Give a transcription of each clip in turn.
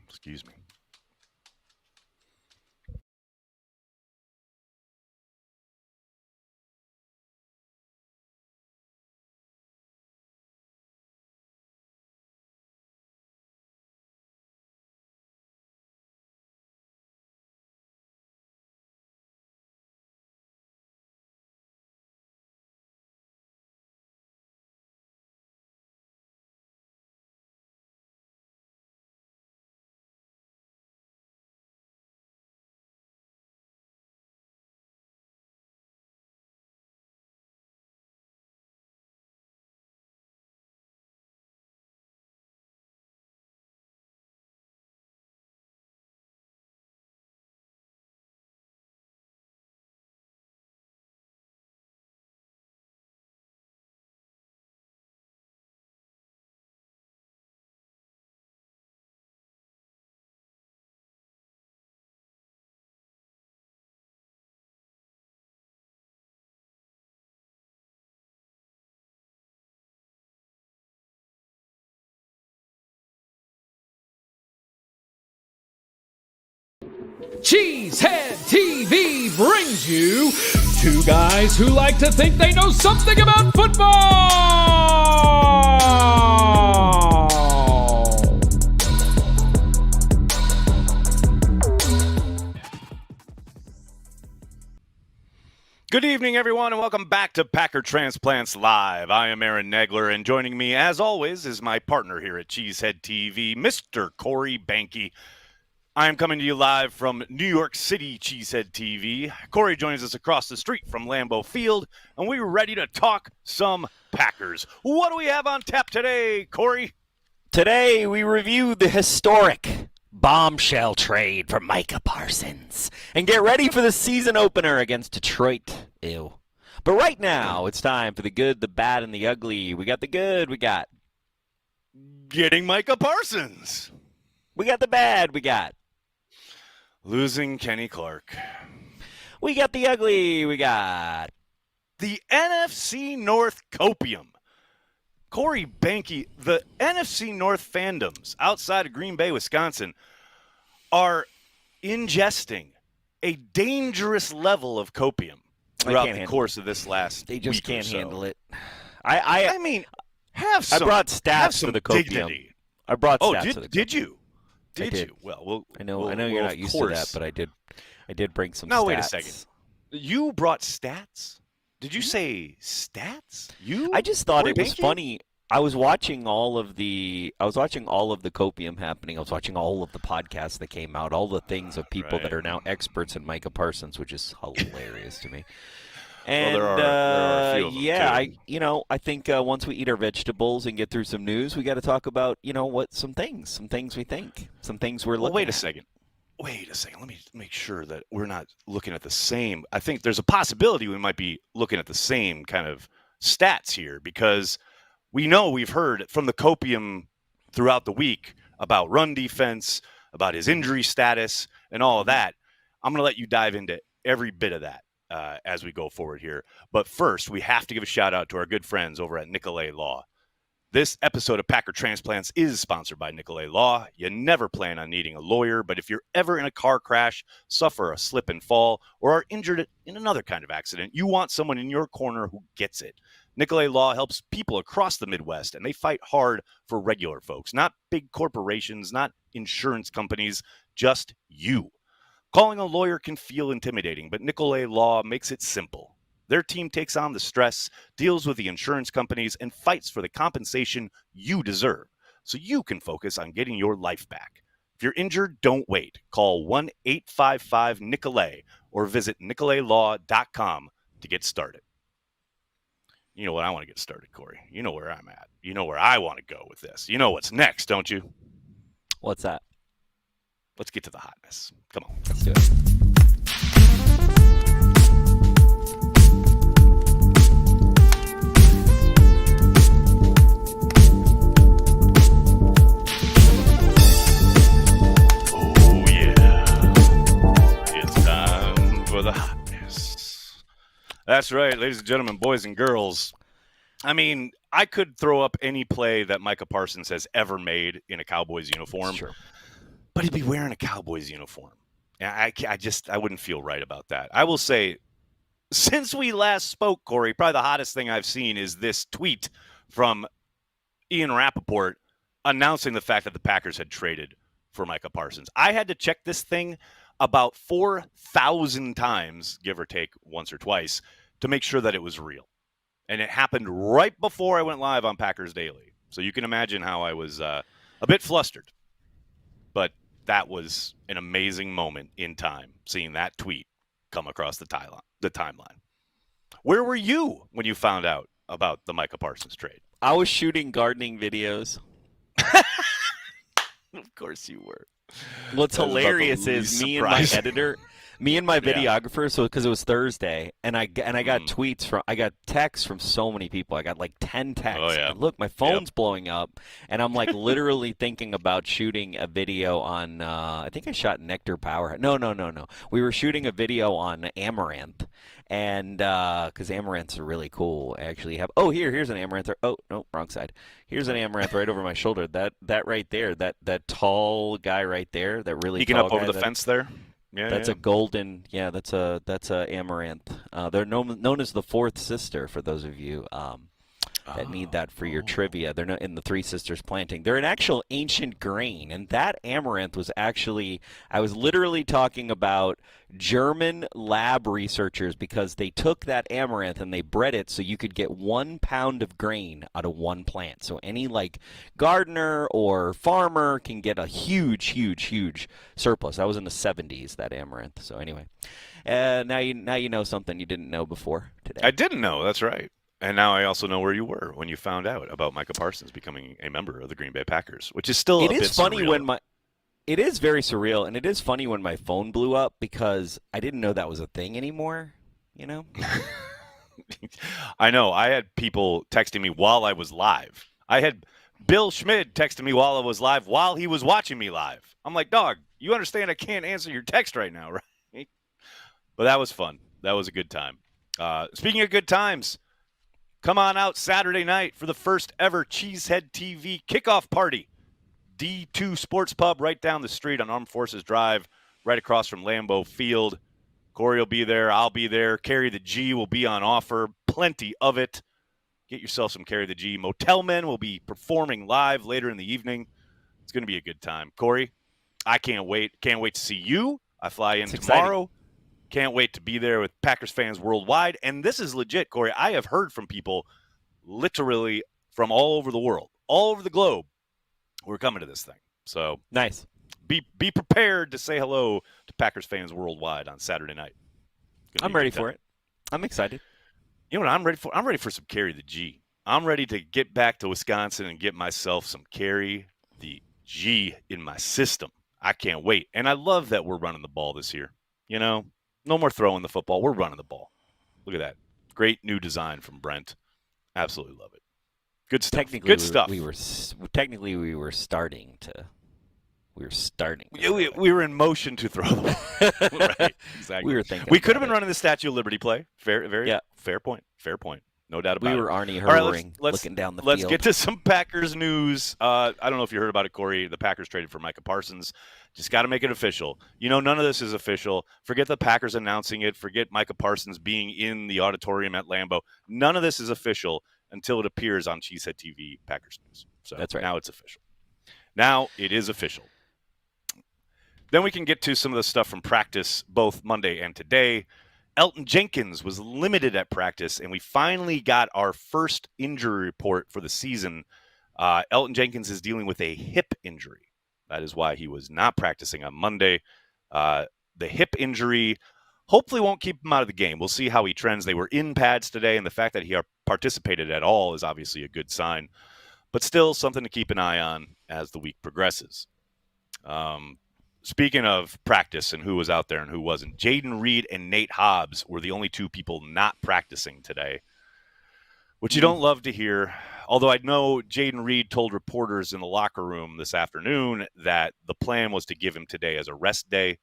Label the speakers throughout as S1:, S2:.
S1: Excuse me.
S2: Cheesehead TV brings you two guys who like to think they know something about football.
S1: Good evening, everyone, and welcome back to Packer Transplants Live. I am Aaron Nagler, and joining me, as always, is my partner here at Cheesehead TV, Mr. Corey Behnke. I am coming to you live from New York City, Cheesehead TV. Corey joins us across the street from Lambeau Field, and we're ready to talk some Packers. What do we have on tap today, Corey?
S3: Today, we review the historic bombshell trade for Micah Parsons and get ready for the season opener against Detroit. Ew. But right now, it's time for the good, the bad, and the ugly. We got the good, we got
S1: getting Micah Parsons.
S3: We got the bad, we got
S1: losing Kenny Clark.
S3: We got the ugly, we got
S1: the NFC North copium. Corey Behnke, the NFC North fandoms outside of Green Bay, Wisconsin, are ingesting a dangerous level of copium throughout the course of this last
S3: They just
S1: week
S3: can't
S1: or so.
S3: handle it.
S1: I mean, have some.
S3: I brought stats for the copium.
S1: Dignity.
S3: I brought stats
S1: Oh,
S3: for the copium.
S1: did you? Did
S3: I did.
S1: you? Well,
S3: I know you're not used to that, but I did bring some stats.
S1: Now, wait a second. You brought stats? Did you say stats?
S3: I just thought
S1: Corey
S3: it was
S1: Behnke?
S3: funny. I was watching all of the copium happening. I was watching all of the podcasts that came out, all the things of people that are now experts in Micah Parsons, which is hilarious to me. And
S1: there are a few of them, too.
S3: I think once we eat our vegetables and get through some news, we got to talk about, some things we think, some things we're looking
S1: Wait a
S3: at.
S1: second. Let me make sure that we're not looking at the same. I think there's a possibility we might be looking at the same kind of stats here because we've heard from the copium throughout the week about run defense, about his injury status, and all of that. I'm going to let you dive into every bit of that as we go forward here. But first, we have to give a shout out to our good friends over at Nicolay Law. This episode of Packer Transplants is sponsored by Nicolay Law. You never plan on needing a lawyer, but if you're ever in a car crash, suffer a slip and fall, or are injured in another kind of accident, you want someone in your corner who gets it. Nicolay Law helps people across the Midwest, and they fight hard for regular folks, not big corporations, not insurance companies, just you. Calling a lawyer can feel intimidating, but Nicolay Law makes it simple. Their team takes on the stress, deals with the insurance companies, and fights for the compensation you deserve, so you can focus on getting your life back. If you're injured, don't wait. Call 1-855-NICOLAY or visit nicolaylaw.com to get started. You know what I want to get started, Corey. You know where I'm at. You know where I want to go with this. You know what's next, don't you?
S3: What's that?
S1: Let's get to the hotness. Come on.
S3: Let's do it.
S1: The hotness. That's right, ladies and gentlemen, boys and girls. I mean, I could throw up any play that Micah Parsons has ever made in a Cowboys uniform, but he'd be wearing a Cowboys uniform. I wouldn't feel right about that. I will say, since we last spoke, Corey, probably the hottest thing I've seen is this tweet from Ian Rappaport announcing the fact that the Packers had traded for Micah Parsons. I had to check this thing about 4,000 times, give or take once or twice, to make sure that it was real. And it happened right before I went live on Packers Daily. So you can imagine how I was a bit flustered. But that was an amazing moment in time, seeing that tweet come across the timeline. Where were you when you found out about the Micah Parsons trade?
S3: I was shooting gardening videos.
S1: Of course you were.
S3: What's hilarious is me and my editor, me and my videographer. So because it was Thursday, and I got I got texts from so many people. I got like 10 texts.
S1: Oh, yeah.
S3: And look, my phone's blowing up, and I'm like literally thinking about shooting a video on. I think I shot Nectar Power. No. We were shooting a video on Amaranth, and because amaranths are really cool. I actually have. Oh, here's an amaranth. Oh no, wrong side. Here's an amaranth right over my shoulder. That right there. That tall guy right there. That really
S1: peeking
S3: tall
S1: up over
S3: guy,
S1: the fence there. Yeah,
S3: that's a golden. Yeah, that's a amaranth. They're known as the fourth sister. For those of you that need that for your trivia, they're not in the Three Sisters planting. They're an actual ancient grain, and that amaranth was actually. I was literally talking about German lab researchers because they took that amaranth and they bred it so you could get 1 pound of grain out of one plant. So any like gardener or farmer can get a huge surplus. That was in the 70s, that amaranth. So anyway, now you know something you didn't know before today.
S1: I didn't know. That's right. And now I also know where you were when you found out about Micah Parsons becoming a member of the Green Bay Packers, which is still a bit surreal.
S3: It is very surreal, and it is funny when my phone blew up because I didn't know that was a thing anymore, you know?
S1: I know. I had people texting me while I was live. I had Bill Schmid texting me while I was live while he was watching me live. I'm like, dog, you understand I can't answer your text right now, right? But that was fun. That was a good time. Speaking of good times, come on out Saturday night for the first ever Cheesehead TV kickoff party. D2 Sports Pub right down the street on Armed Forces Drive, right across from Lambeau Field. Corey will be there. I'll be there. Carry the G will be on offer. Plenty of it. Get yourself some Carry the G. Motel Men will be performing live later in the evening. It's going to be a good time. Corey, I can't wait. Can't wait to see you. I fly in tomorrow. Exciting. Can't wait to be there with Packers fans worldwide. And this is legit, Corey. I have heard from people literally from all over the world, all over the globe. We're coming to this thing. So
S3: nice.
S1: Be prepared to say hello to Packers fans worldwide on Saturday night.
S3: I'm ready for it. I'm excited.
S1: You know what I'm ready for? I'm ready for some Carry the G. I'm ready to get back to Wisconsin and get myself some Carry the G in my system. I can't wait. And I love that we're running the ball this year. You know, no more throwing the football. We're running the ball. Look at that. Great new design from Brent. Absolutely love it. Good stuff. Good stuff.
S3: We were starting.
S1: We were in motion to throw the ball. Right. Exactly.
S3: We were thinking.
S1: We could have been running the Statue of Liberty play. Fair point. Fair point. No doubt about it.
S3: We were Arnie Herring looking down the field.
S1: Let's get to some Packers news. I don't know if you heard about it, Corey. The Packers traded for Micah Parsons. Just got to make it official. You know, none of this is official. Forget the Packers announcing it. Forget Micah Parsons being in the auditorium at Lambeau. None of this is official until it appears on Cheesehead TV Packers News. So
S3: that's right.
S1: Now it's official. Now it is official. Then we can get to some of the stuff from practice both Monday and today. Elgton Jenkins was limited at practice, and we finally got our first injury report for the season. Elgton Jenkins is dealing with a hip injury. That is why he was not practicing on Monday. The hip injury hopefully won't keep him out of the game. We'll see how he trends. They were in pads today, and the fact that he participated at all is obviously a good sign. But still something to keep an eye on as the week progresses. Speaking of practice and who was out there and who wasn't, Jaden Reed and Nate Hobbs were the only two people not practicing today, which you don't love to hear. Although I know Jaden Reed told reporters in the locker room this afternoon that the plan was to give him today as a rest day.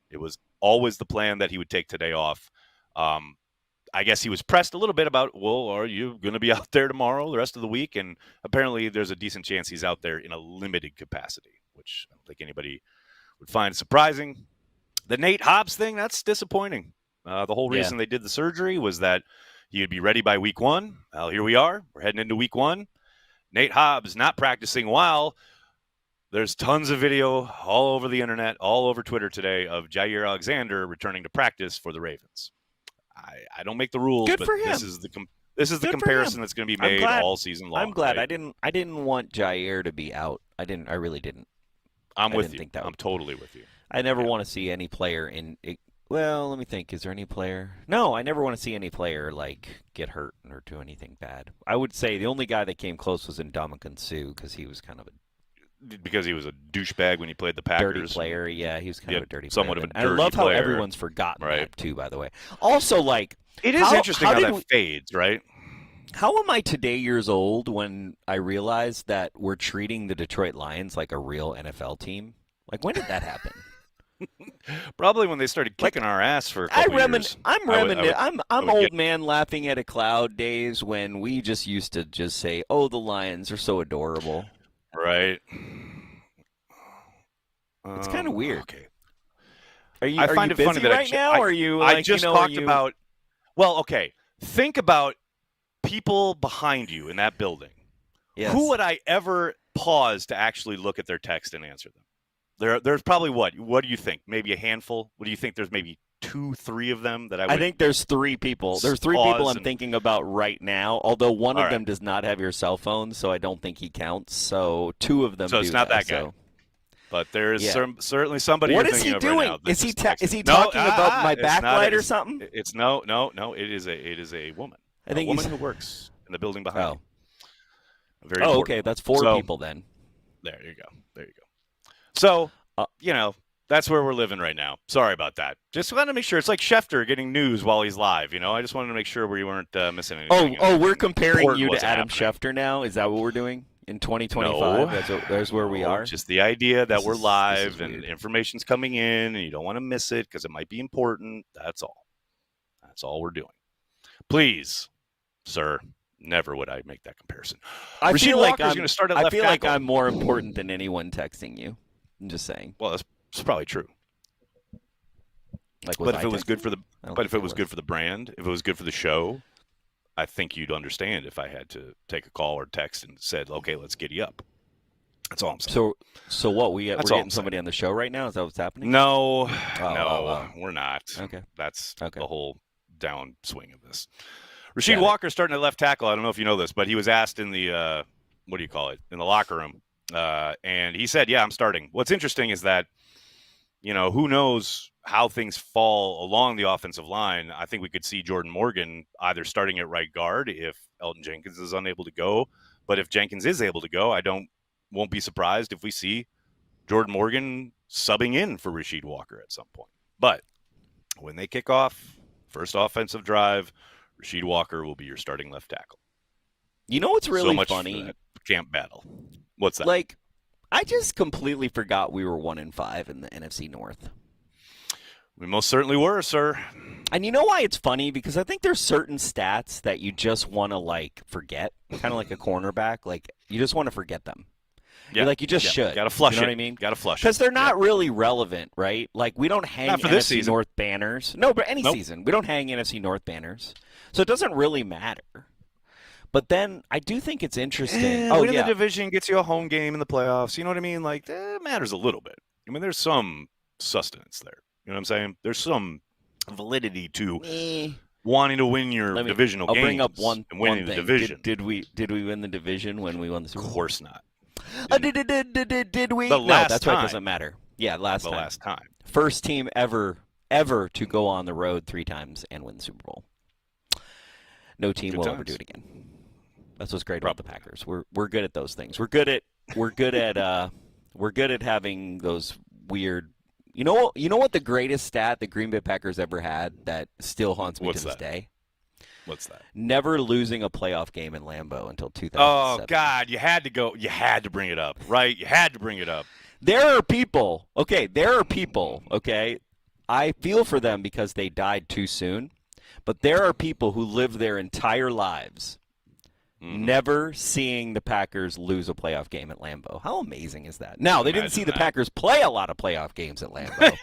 S1: It was always the plan that he would take today off. I guess he was pressed a little bit about, well, are you going to be out there tomorrow, the rest of the week? And apparently there's a decent chance he's out there in a limited capacity, which I don't think anybody would find surprising. The Nate Hobbs thing, that's disappointing. The whole reason they did the surgery was that he would be ready by week 1. Well, here we are. We're heading into week 1. Nate Hobbs not practicing while there's tons of video all over the internet, all over Twitter today of Jair Alexander returning to practice for the Ravens. I don't make the rules,
S3: Good
S1: but
S3: for him.
S1: this is the comparison that's going to be made all season long.
S3: I'm glad.
S1: right?
S3: I didn't want Jair to be out. I really didn't.
S1: I'm with you. I'm totally with you.
S3: I never want to see any player well, let me think. Is there any player? No, I never want to see any player get hurt or do anything bad. I would say the only guy that came close was Ndamukong Suh because he was kind of
S1: because he was a douchebag when he played the Packers.
S3: dirty player. Yeah, he was kind of a dirty
S1: somewhat
S3: player.
S1: of a dirty
S3: I love how
S1: player.
S3: everyone's forgotten that too. By the way, also
S1: it is interesting how that fades, right?
S3: How am I today years old when I realized that we're treating the Detroit Lions like a real NFL team? When did that happen?
S1: Probably when they started kicking our ass for a couple years.
S3: I'm old man laughing at a cloud days when we just used to just say, "Oh, the Lions are so adorable."
S1: Right.
S3: It's kind of weird.
S1: Okay.
S3: I find it funny that right now, or are you?
S1: I just talked about. Well, okay. Think about people behind you in that building.
S3: Yes.
S1: Who would I ever pause to actually look at their text and answer them? There's probably what? What do you think? Maybe a handful? What do you think? There's maybe 2, 3 of them that I think
S3: there's 3 people. There's 3 people I'm thinking about right now, although one of them does not have your cell phone, so I don't think he counts. So 2 of them
S1: So it's not that guy.
S3: So.
S1: But there is certainly somebody
S3: what
S1: you're
S3: is
S1: thinking
S3: he
S1: of
S3: doing?
S1: right now.
S3: Is he talking about my backlight or something?
S1: It's no. It is a woman.
S3: I think
S1: a woman who works in the building behind you. Very
S3: okay. That's 4 people then.
S1: There you go. So, that's where we're living right now. Sorry about that. Just wanted to make sure. It's like Schefter getting news while he's live. I just wanted to make sure we weren't missing anything.
S3: We're comparing you to Adam Schefter now? Is that what we're doing? In 2025, that's where we are.
S1: Just the idea that we're live and information's coming in, and you don't want to miss it because it might be important. That's all. That's all we're doing. Please, sir, never would I make that comparison.
S3: I
S1: Rasheed
S3: feel like
S1: Walker's going to start at left tackle.
S3: like I'm more important than anyone texting you. I'm just saying.
S1: Well, that's probably true. But if it was good for the brand, if it was good for the show, I think you'd understand if I had to take a call or text and said, "Okay, let's giddy up." That's all I'm saying.
S3: So what? We're getting somebody on the show right now? Is that what's happening?
S1: No, we're not.
S3: Okay,
S1: that's the whole downswing of this. Rasheed Walker starting at left tackle. I don't know if you know this, but he was asked in the in the locker room, and he said, "Yeah, I'm starting." What's interesting is that who knows how things fall along the offensive line. I think we could see Jordan Morgan either starting at right guard if Elgton Jenkins is unable to go. But if Jenkins is able to go, won't be surprised if we see Jordan Morgan subbing in for Rasheed Walker at some point. But when they kick off, first offensive drive, Rasheed Walker will be your starting left tackle.
S3: You know what's really
S1: so much
S3: funny?
S1: For that camp battle. What's that?
S3: I just completely forgot we were 1-5 in the NFC North.
S1: We most certainly were, sir.
S3: And you know why it's funny? Because I think there's certain stats that you just want to forget, kind of like a cornerback. You just want to forget them. Yeah. You just should.
S1: Got to flush
S3: you know
S1: it.
S3: What I mean?
S1: Got to flush it.
S3: Because they're not really relevant, right? We don't hang
S1: not for
S3: NFC
S1: this season.
S3: North banners. No, but any season. We don't hang NFC North banners. So it doesn't really matter. But then I do think it's interesting.
S1: Winning the division gets you a home game in the playoffs. You know what I mean? That matters a little bit. I mean, there's some sustenance there. You know what I'm saying? There's some validity to wanting to win your divisional games.
S3: I'll bring up one
S1: thing. The division.
S3: Did we win the division when we won the Super Bowl?
S1: Of course not.
S3: Did we?
S1: No,
S3: that's why it doesn't matter. Yeah, last time. First team ever to go on the road 3 times and win the Super Bowl. No team will ever do it again. That's what's great about the Packers. We're good at those things. We're good at having those weird. You know what the greatest stat the Green Bay Packers ever had that still haunts me to this day?
S1: What's that?
S3: Never losing a playoff game in Lambeau until 2007.
S1: Oh God, you had to bring it up, right? You had to bring it up.
S3: There are people. Okay, I feel for them because they died too soon. But there are people who live their entire lives never seeing the Packers lose a playoff game at Lambeau. How amazing is that? Now, they didn't see the Packers play a lot of playoff games at Lambeau.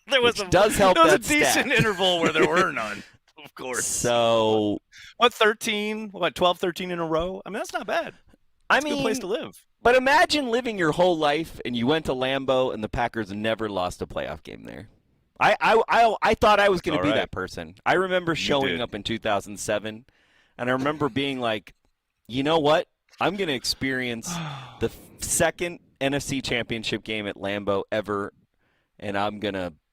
S1: There was
S3: does help.
S1: There was
S3: that
S1: a decent
S3: stat.
S1: interval where there were none, of course.
S3: So,
S1: 12, 13 in a row? I mean, that's not bad. That's a good place to live.
S3: But imagine living your whole life and you went to Lambeau and the Packers never lost a playoff game there. I thought I was going to be that person. I remember showing up in 2007, and I remember being like, you know what? I'm going to experience the second NFC Championship game at Lambeau ever, and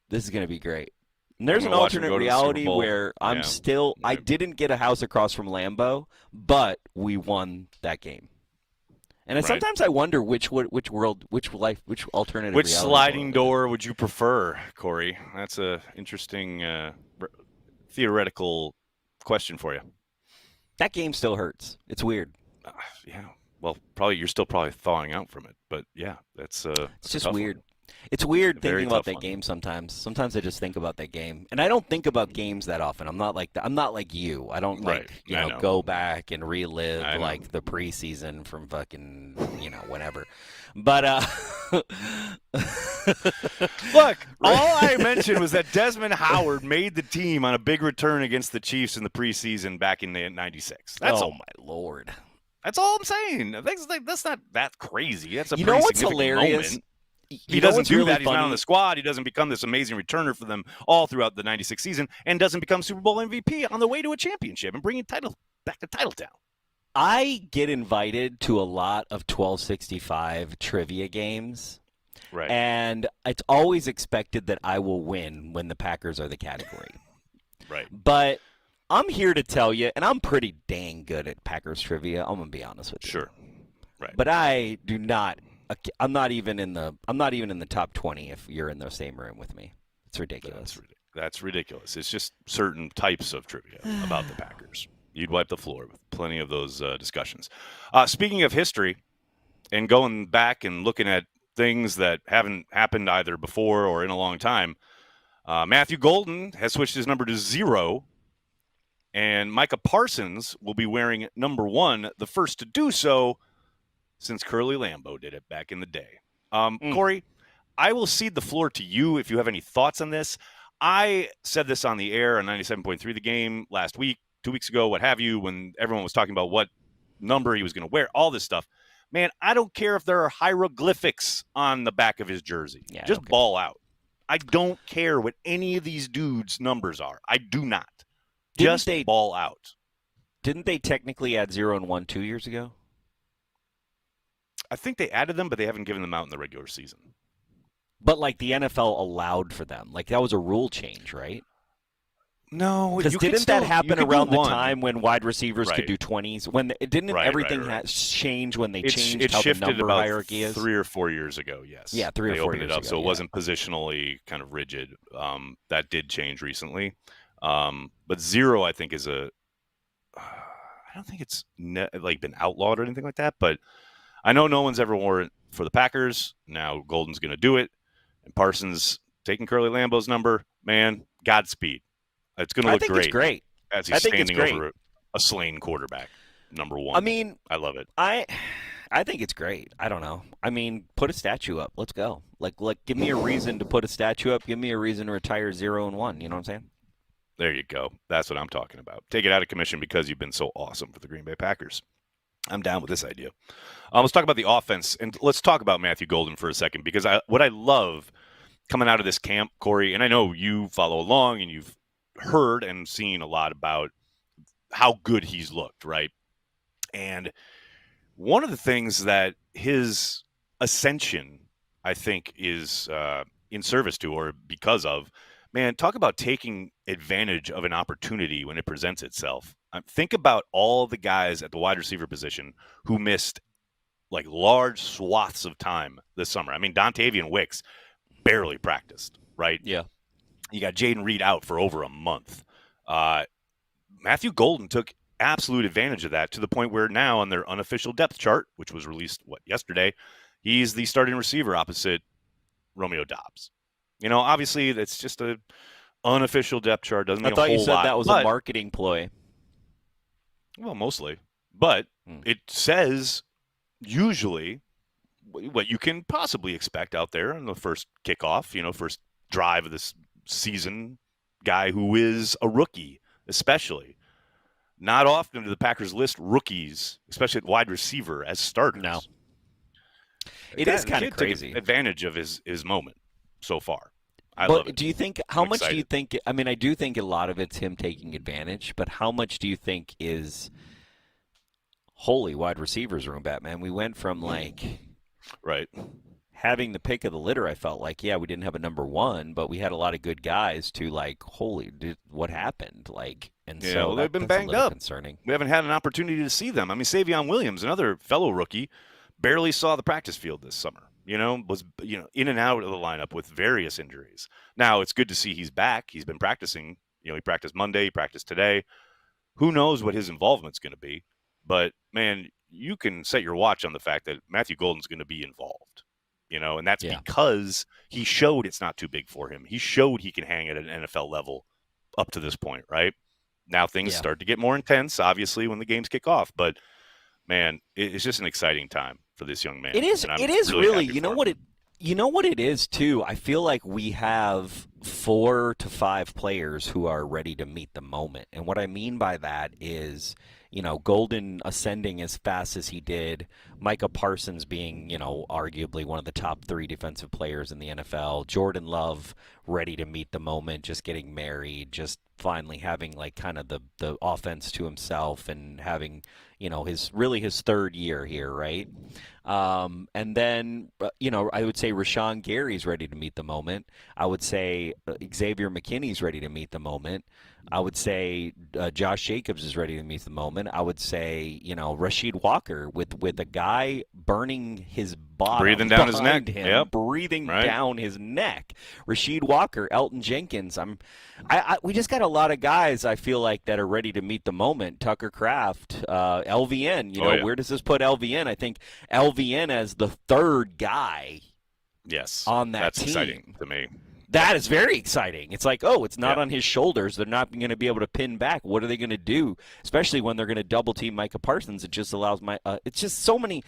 S3: this is going to be great. And there's an alternate reality where I didn't get a house across from Lambeau, but we won that game. And sometimes I wonder which alternative
S1: Which
S3: reality
S1: sliding door would you prefer, Corey? That's a interesting theoretical question for you.
S3: That game still hurts. It's weird.
S1: Yeah. Well, you're still thawing out from it, but yeah, it's
S3: just weird. It's weird thinking about that
S1: one.
S3: game sometimes. Sometimes I just think about that game, and I don't think about games that often. I'm not like that. I'm not like you. I don't go back and relive like the preseason from fucking whenever. But
S1: look, all I mentioned was that Desmond Howard made the team on a big return against the Chiefs in the preseason back in '96. That's all.
S3: My Lord.
S1: That's all I'm saying. That's not that crazy. That's a
S3: you
S1: pretty
S3: know what's
S1: significant
S3: hilarious?
S1: Moment. He doesn't do that. He's not on the squad. He doesn't become this amazing returner for them all throughout the '96 season, and doesn't become Super Bowl MVP on the way to a championship and bringing title back to Titletown.
S3: I get invited to a lot of 1265 trivia games,
S1: right?
S3: And it's always expected that I will win when the Packers are the category,
S1: right?
S3: But I'm here to tell you, and I'm pretty dang good at Packers trivia. I'm gonna be honest with you.
S1: Sure, right?
S3: But I do not. I'm not even in the top 20 if you're in the same room with me. It's ridiculous.
S1: That's ridiculous. It's just certain types of trivia about the Packers. You'd wipe the floor with plenty of those discussions. Speaking of history and going back and looking at things that haven't happened either before or in a long time, Matthew Golden has switched his number to 0, and Micah Parsons will be wearing number 1, the first to do so since Curly Lambeau did it back in the day. Corey, I will cede the floor to you if you have any thoughts on this. I said this on the air on 97.3 The Game last week, 2 weeks ago, what have you, when everyone was talking about what number he was going to wear, all this stuff. Man, I don't care if there are hieroglyphics on the back of his jersey.
S3: Yeah,
S1: just ball out. I don't care what any of these dudes' numbers are. I do not. Just ball out.
S3: Didn't they technically add 0 and 1 2 years ago?
S1: I think they added them, but they haven't given them out in the regular season.
S3: But, like, the NFL allowed for them. Like, that was a rule change, right?
S1: No.
S3: Because didn't that happen around the time when wide receivers could do 20s? Didn't everything change when they changed how the number hierarchy is?
S1: 3 or 4 years ago, yes.
S3: Yeah, 3 or 4 years ago.
S1: They opened it up, so it wasn't positionally kind of rigid. That did change recently. But 0, I think, is I don't think it's been outlawed or anything like that, but I know no one's ever worn it for the Packers. Now Golden's going to do it. And Parsons taking Curly Lambeau's number. Man, Godspeed. It's going to look great.
S3: It's great.
S1: As he's standing over a slain quarterback, number 1.
S3: I mean,
S1: I love it.
S3: I think it's great. I don't know. I mean, put a statue up. Let's go. Like, give me a reason to put a statue up. Give me a reason to retire 0 and 1. You know what I'm saying?
S1: There you go. That's what I'm talking about. Take it out of commission because you've been so awesome for the Green Bay Packers. I'm down with this idea. Let's talk about the offense, and let's talk about Matthew Golden for a second, because what I love coming out of this camp, Corey, and I know you follow along and you've heard and seen a lot about how good he's looked, right? And one of the things that his ascension, I think, is in service to, or because of, man, talk about taking advantage of an opportunity when it presents itself. Think about all the guys at the wide receiver position who missed like large swaths of time this summer. I mean, Dontavian Wicks barely practiced, right?
S3: Yeah.
S1: You got Jaden Reed out for over a month. Matthew Golden took absolute advantage of that to the point where now on their unofficial depth chart, which was released, yesterday, he's the starting receiver opposite Romeo Doubs. You know, obviously that's just a Unofficial depth chart doesn't mean
S3: I thought
S1: a whole
S3: you said
S1: lot,
S3: that was a marketing ploy.
S1: Well, mostly. But it says usually what you can possibly expect out there in the first kickoff, first drive of this season, guy who is a rookie, especially. Not often do the Packers list rookies, especially at wide receiver, as starters.
S3: No. It is kind of crazy.
S1: Took advantage of his moment so far. I
S3: but
S1: love it.
S3: Do you think, how much do you think, I mean, I do think a lot of it's him taking advantage, but how much do you think is holy wide receivers room, Batman? We went from
S1: right.
S3: having the pick of the litter, I felt like, yeah, we didn't have a number one, but we had a lot of good guys to holy, what happened? So
S1: they've been banged up.
S3: Concerning.
S1: We haven't had an opportunity to see them. I mean, Savion Williams, another fellow rookie, barely saw the practice field this summer. Was in and out of the lineup with various injuries. Now it's good to see he's back. He's been practicing. He practiced Monday, he practiced today. Who knows what his involvement's going to be? But man, you can set your watch on the fact that Matthew Golden's going to be involved. And that's because he showed it's not too big for him. He showed he can hang at an NFL level up to this point, right? Now things start to get more intense, obviously, when the games kick off. But man, it's just an exciting time for this young man.
S3: It is. It is really. You know what it is too. I feel like we have 4 to 5 players who are ready to meet the moment, and what I mean by that is, Golden ascending as fast as he did, Micah Parsons being, arguably one of the top 3 defensive players in the NFL, Jordan Love ready to meet the moment, just getting married, just finally having kind of the offense to himself and having, his third year here, right? And then, I would say Rashawn Gary's ready to meet the moment. I would say Xavier McKinney's ready to meet the moment. I would say Josh Jacobs is ready to meet the moment. I would say, Rasheed Walker with a guy burning his bottom.
S1: Breathing down his neck.
S3: Breathing down his neck. Rasheed Walker, Elgton Jenkins. We just got a lot of guys, I feel like, that are ready to meet the moment. Tucker Kraft, LVN. Where does this put LVN? I think LVN as the third guy on that team.
S1: That's exciting to me.
S3: That is very exciting. It's it's not on his shoulders. They're not going to be able to pin back. What are they going to do? Especially when they're going to double team Micah Parsons. It just allows it's just so many.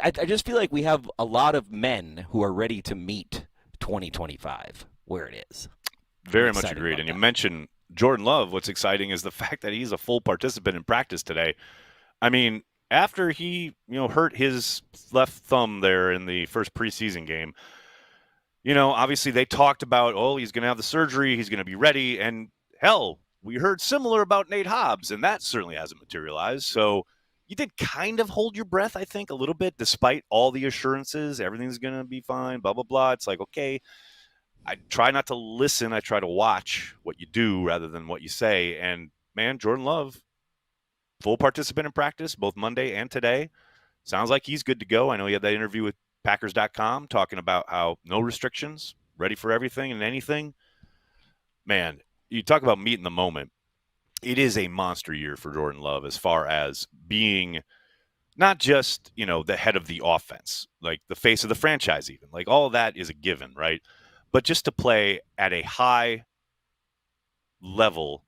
S3: I just feel like we have a lot of men who are ready to meet 2025 where it is.
S1: Very much agreed. And you mentioned Jordan Love. What's exciting is the fact that he's a full participant in practice today. I mean, after he, hurt his left thumb there in the first preseason game, obviously they talked about, he's going to have the surgery, he's going to be ready. And hell, we heard similar about Nate Hobbs, and that certainly hasn't materialized. So you did kind of hold your breath, I think, a little bit, despite all the assurances, everything's going to be fine, blah, blah, blah. It's like, okay, I try not to listen. I try to watch what you do rather than what you say. And, man, Jordan Love, full participant in practice, both Monday and today. Sounds like he's good to go. I know he had that interview with Packers.com talking about how no restrictions, ready for everything and anything. Man, you talk about meeting the moment. It is a monster year for Jordan Love as far as being not just, the head of the offense, like the face of the franchise even. Like all of that is a given, right? But just to play at a high level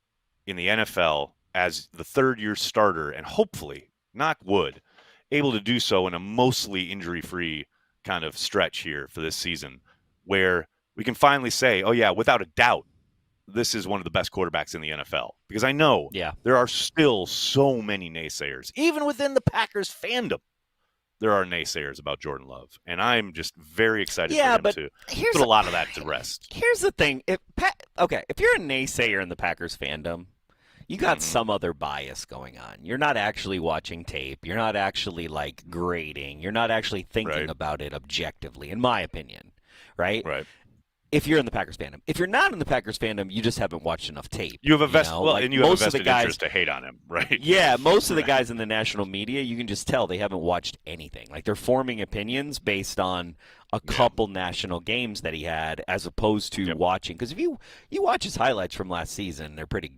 S1: in the NFL as the third-year starter and hopefully, knock wood, able to do so in a mostly injury-free kind of stretch here for this season where we can finally say, without a doubt, this is one of the best quarterbacks in the NFL. Because I know there are still so many naysayers. Even within the Packers fandom, there are naysayers about Jordan Love. And I'm just very excited for him to put a lot of that to rest.
S3: Here's the thing. If you're a naysayer in the Packers fandom, you got some other bias going on. You're not actually watching tape. You're not actually grading. You're not actually thinking about it objectively, in my opinion, right?
S1: Right.
S3: If you're in the Packers fandom. If you're not in the Packers fandom, you just haven't watched enough tape.
S1: You have a vested interest to hate on him, right?
S3: Yeah, most of the guys in the national media, you can just tell they haven't watched anything. They're forming opinions based on a couple national games that he had, as opposed to watching. Because if you watch his highlights from last season, they're pretty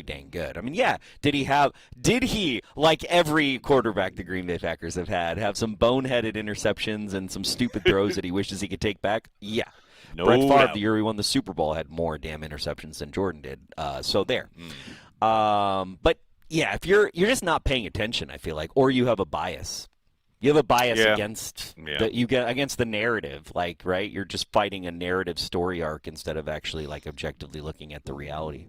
S3: dang good. I mean, did he, like every quarterback the Green Bay Packers have had some boneheaded interceptions and some stupid throws that he wishes he could take back? Yeah.
S1: No
S3: Brett Favre,
S1: doubt.
S3: the year he won the Super Bowl, had more damn interceptions than Jordan did. So there. But yeah, if you're just not paying attention, I feel like, or you have a bias. You have a bias against against the narrative, like, right? You're just fighting a narrative story arc instead of actually like objectively looking at the reality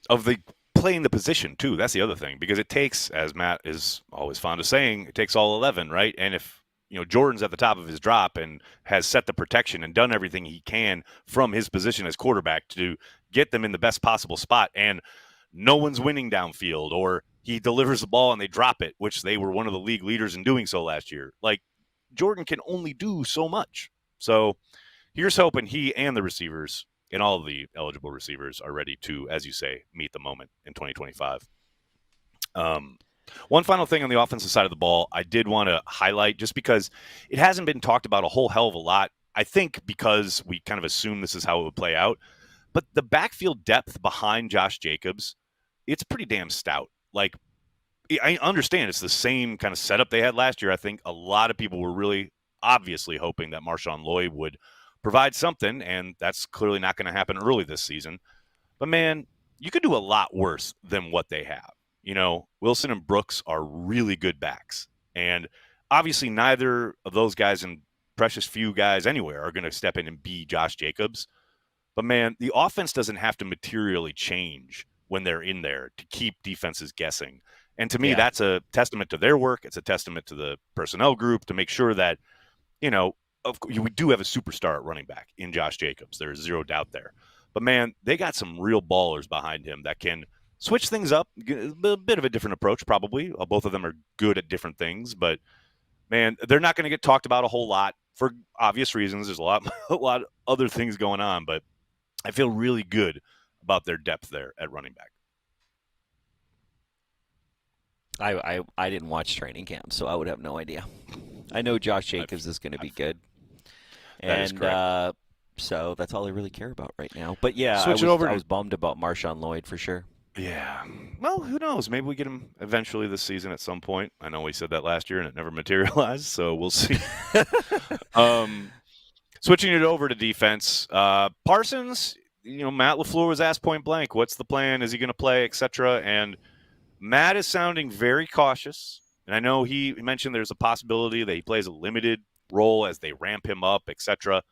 S1: of the playing the position too. That's the other thing, because it takes, as Matt is always fond of saying, it takes all 11, right? And if Jordan's at the top of his drop and has set the protection and done everything he can from his position as quarterback to get them in the best possible spot, and no one's winning downfield, or he delivers the ball and they drop it, which they were one of the league leaders in doing so last year. Like, Jordan can only do so much. So here's hoping he and the receivers and all of the eligible receivers are ready to, as you say, meet the moment in 2025. One final thing on the offensive side of the ball I did want to highlight, just because it hasn't been talked about a whole hell of a lot. I think because we kind of assume this is how it would play out. But the backfield depth behind Josh Jacobs, it's pretty damn stout. Like, I understand it's the same kind of setup they had last year. I think a lot of people were really obviously hoping that Marshawn Lloyd would provide something, and that's clearly not going to happen early this season. But, man, you could do a lot worse than what they have. Wilson and Brooks are really good backs. And obviously neither of those guys and precious few guys anywhere are going to step in and be Josh Jacobs. But, man, the offense doesn't have to materially change when they're in there to keep defenses guessing. And to me, that's a testament to their work. It's a testament to the personnel group to make sure that, we do have a superstar at running back in Josh Jacobs. There's zero doubt there. But, man, they got some real ballers behind him that can switch things up, a bit of a different approach probably. Both of them are good at different things. But, man, they're not going to get talked about a whole lot for obvious reasons. There's a lot of other things going on. But I feel really good about their depth there at running back.
S3: I didn't watch training camp, so I would have no idea. I know Josh Jacobs is going to be good.
S1: That is correct.
S3: So that's all I really care about right now. But yeah,
S1: I
S3: was bummed about Marshawn Lloyd for sure.
S1: Yeah. Well, who knows? Maybe we get him eventually this season at some point. I know we said that last year and it never materialized, so we'll see. Switching it over to defense, Parsons, Matt LaFleur was asked point blank, what's the plan? Is he going to play, etc.? And Matt is sounding very cautious. And I know he mentioned there's a possibility that he plays a limited role as they ramp him up, etc.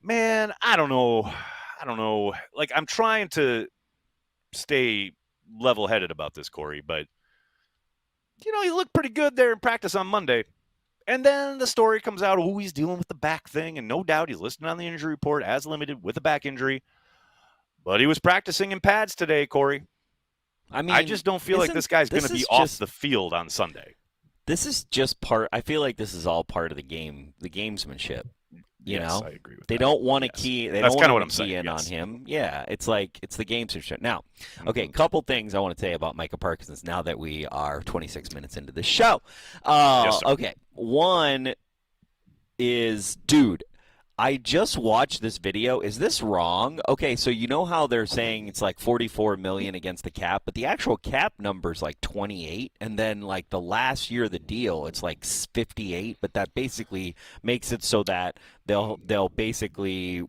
S1: Man, I don't know. Like, I'm trying to stay level-headed about this, Corey, but, he looked pretty good there in practice on Monday. And then the story comes out, he's dealing with the back thing, and no doubt he's listed on the injury report as limited with a back injury. But he was practicing in pads today, Corey. I mean, I just don't feel like this guy's going to be off the field on Sunday.
S3: This is just part – I feel like this is all part of the game, the gamesmanship.
S1: Yes, I agree with
S3: they
S1: that.
S3: don't want to key. They
S1: That's
S3: don't
S1: kind of
S3: want
S1: what I'm
S3: to key
S1: saying.
S3: in
S1: Yes.
S3: on him. Yeah, it's the gamesmanship. Now, okay, couple things I want to say about Micah Parsons now that we are 26 minutes into the show.
S1: Yes, sir.
S3: Okay, one is, dude, I just watched this video. Is this wrong? Okay, so you know how they're saying it's like $44 million against the cap, but the actual cap number is like 28, and then like the last year of the deal, it's like 58. But that basically makes it so that they'll basically,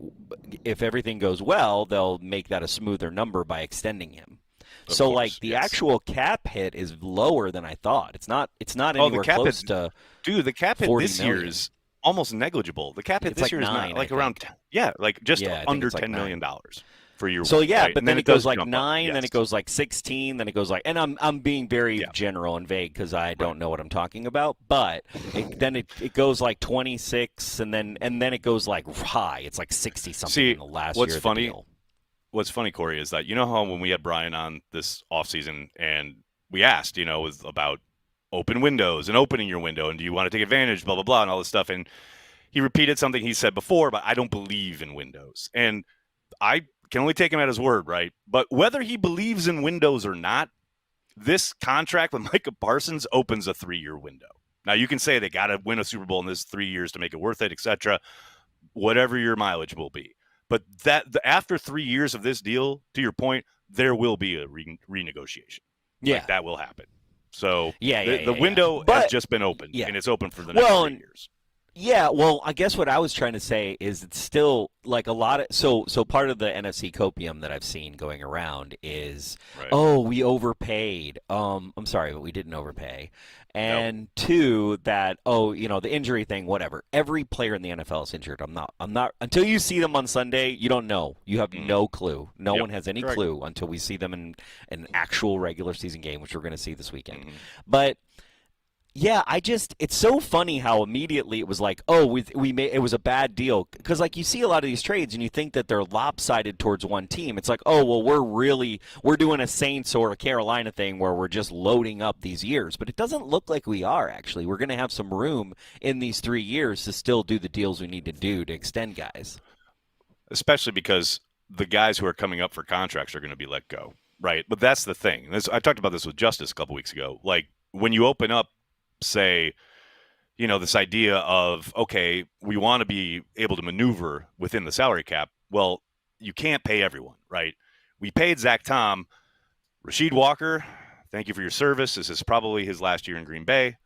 S3: if everything goes well, they'll make that a smoother number by extending him.
S1: Of
S3: so
S1: course,
S3: like the
S1: yes.
S3: actual cap hit is lower than I thought. It's not anywhere close to.
S1: Dude, the cap hit this
S3: million.
S1: year is almost negligible. The cap hit
S3: It's
S1: this
S3: like
S1: year is
S3: 9,
S1: not like
S3: I
S1: around
S3: think.
S1: 10, like just
S3: Yeah, I think
S1: under
S3: it's like
S1: $10 million for year
S3: So
S1: one,
S3: yeah,
S1: right?
S3: but
S1: And
S3: then it
S1: does
S3: goes like
S1: jump up.
S3: 9, then
S1: Yes.
S3: it goes like 16, then it goes like, and I'm being very general and vague because I don't know what I'm talking about. But then it goes like 26, and then it goes like high. It's like 60 something in the last year.
S1: What's funny, Corey, is that how when we had Brian on this offseason and we asked, was about open windows and opening your window and do you want to take advantage, blah, blah, blah, and all this stuff. And he repeated something he said before, but I don't believe in windows. And I can only take him at his word, right? But whether he believes in windows or not, this contract with Micah Parsons opens a 3-year window. Now, you can say they got to win a Super Bowl in this 3 years to make it worth it, etc., whatever your mileage will be. But after 3 years of this deal, to your point, there will be a renegotiation.
S3: Yeah.
S1: Like, that will happen. So
S3: the
S1: the window has just been opened, and it's open for the next 3 years.
S3: Yeah, well, I guess what I was trying to say is it's still like a lot of so part of the NFC copium that I've seen going around is
S1: Right.
S3: oh, we overpaid. I'm sorry, but we didn't overpay. And two, that the injury thing, whatever. Every player in the NFL is injured. I'm not until you see them on Sunday, you don't know. You have no clue. No one has any clue until we see them in an actual regular season game, which we're going to see this weekend. But yeah, it's so funny how immediately it was like, oh, it was a bad deal. Because, like, you see a lot of these trades and you think that they're lopsided towards one team. It's like, oh, well, we're doing a Saints or a Carolina thing where we're just loading up these years. But it doesn't look like we are, actually. We're going to have some room in these 3 years to still do the deals we need to do to extend guys.
S1: Especially because the guys who are coming up for contracts are going to be let go, right? But that's the thing. I talked about this with Justice a couple weeks ago. Like, when you open up, say, this idea of, okay, we want to be able to maneuver within the salary cap. Well, you can't pay everyone, right? We paid Zach Tom. Rasheed Walker, thank you for your service. This is probably his last year in Green Bay.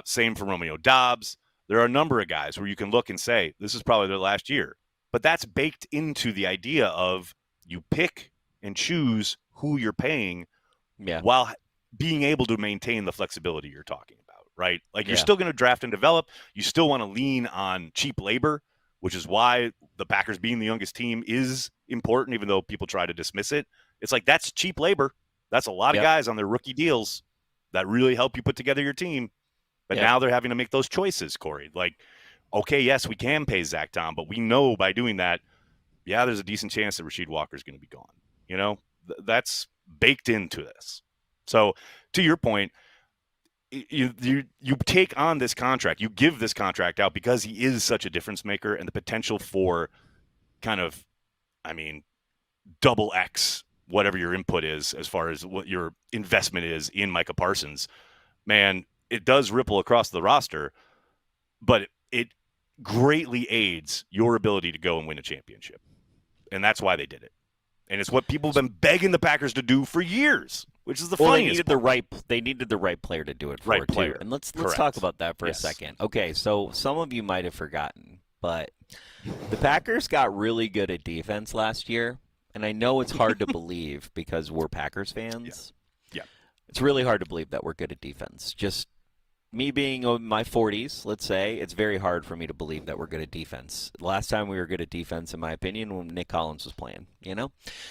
S1: Same for Romeo Dobbs. There are a number of guys where you can look and say, this is probably their last year. But that's baked into the idea of you pick and choose who you're paying while being able to maintain the flexibility you're talking about. Right? Like, you're still going to draft and develop. You still want to lean on cheap labor, which is why the Packers being the youngest team is important, even though people try to dismiss it. It's like, that's cheap labor. That's a lot of guys on their rookie deals that really help you put together your team. But now they're having to make those choices, Corey. Like, okay, yes, we can pay Zach Tom, but we know by doing that, there's a decent chance that Rasheed Walker is going to be gone. That's baked into this. So, to your point, you take on this contract, you give this contract out because he is such a difference maker, and the potential for kind of, double X whatever your input is as far as what your investment is in Micah Parsons, man, it does ripple across the roster, but it greatly aids your ability to go and win a championship. And that's why they did it. And it's what people have been begging the Packers to do for years, which is the funniest part.
S3: They needed the right player to do it for
S1: right
S3: too.
S1: Player.
S3: And let's talk about that for a second. Okay, so some of you might have forgotten, but the Packers got really good at defense last year, and I know it's hard to believe because we're Packers fans.
S1: Yeah.
S3: It's really hard to believe that we're good at defense. Just me being in my 40s, let's say, it's very hard for me to believe that we're good at defense. The last time we were good at defense, in my opinion, when Nick Collins was playing,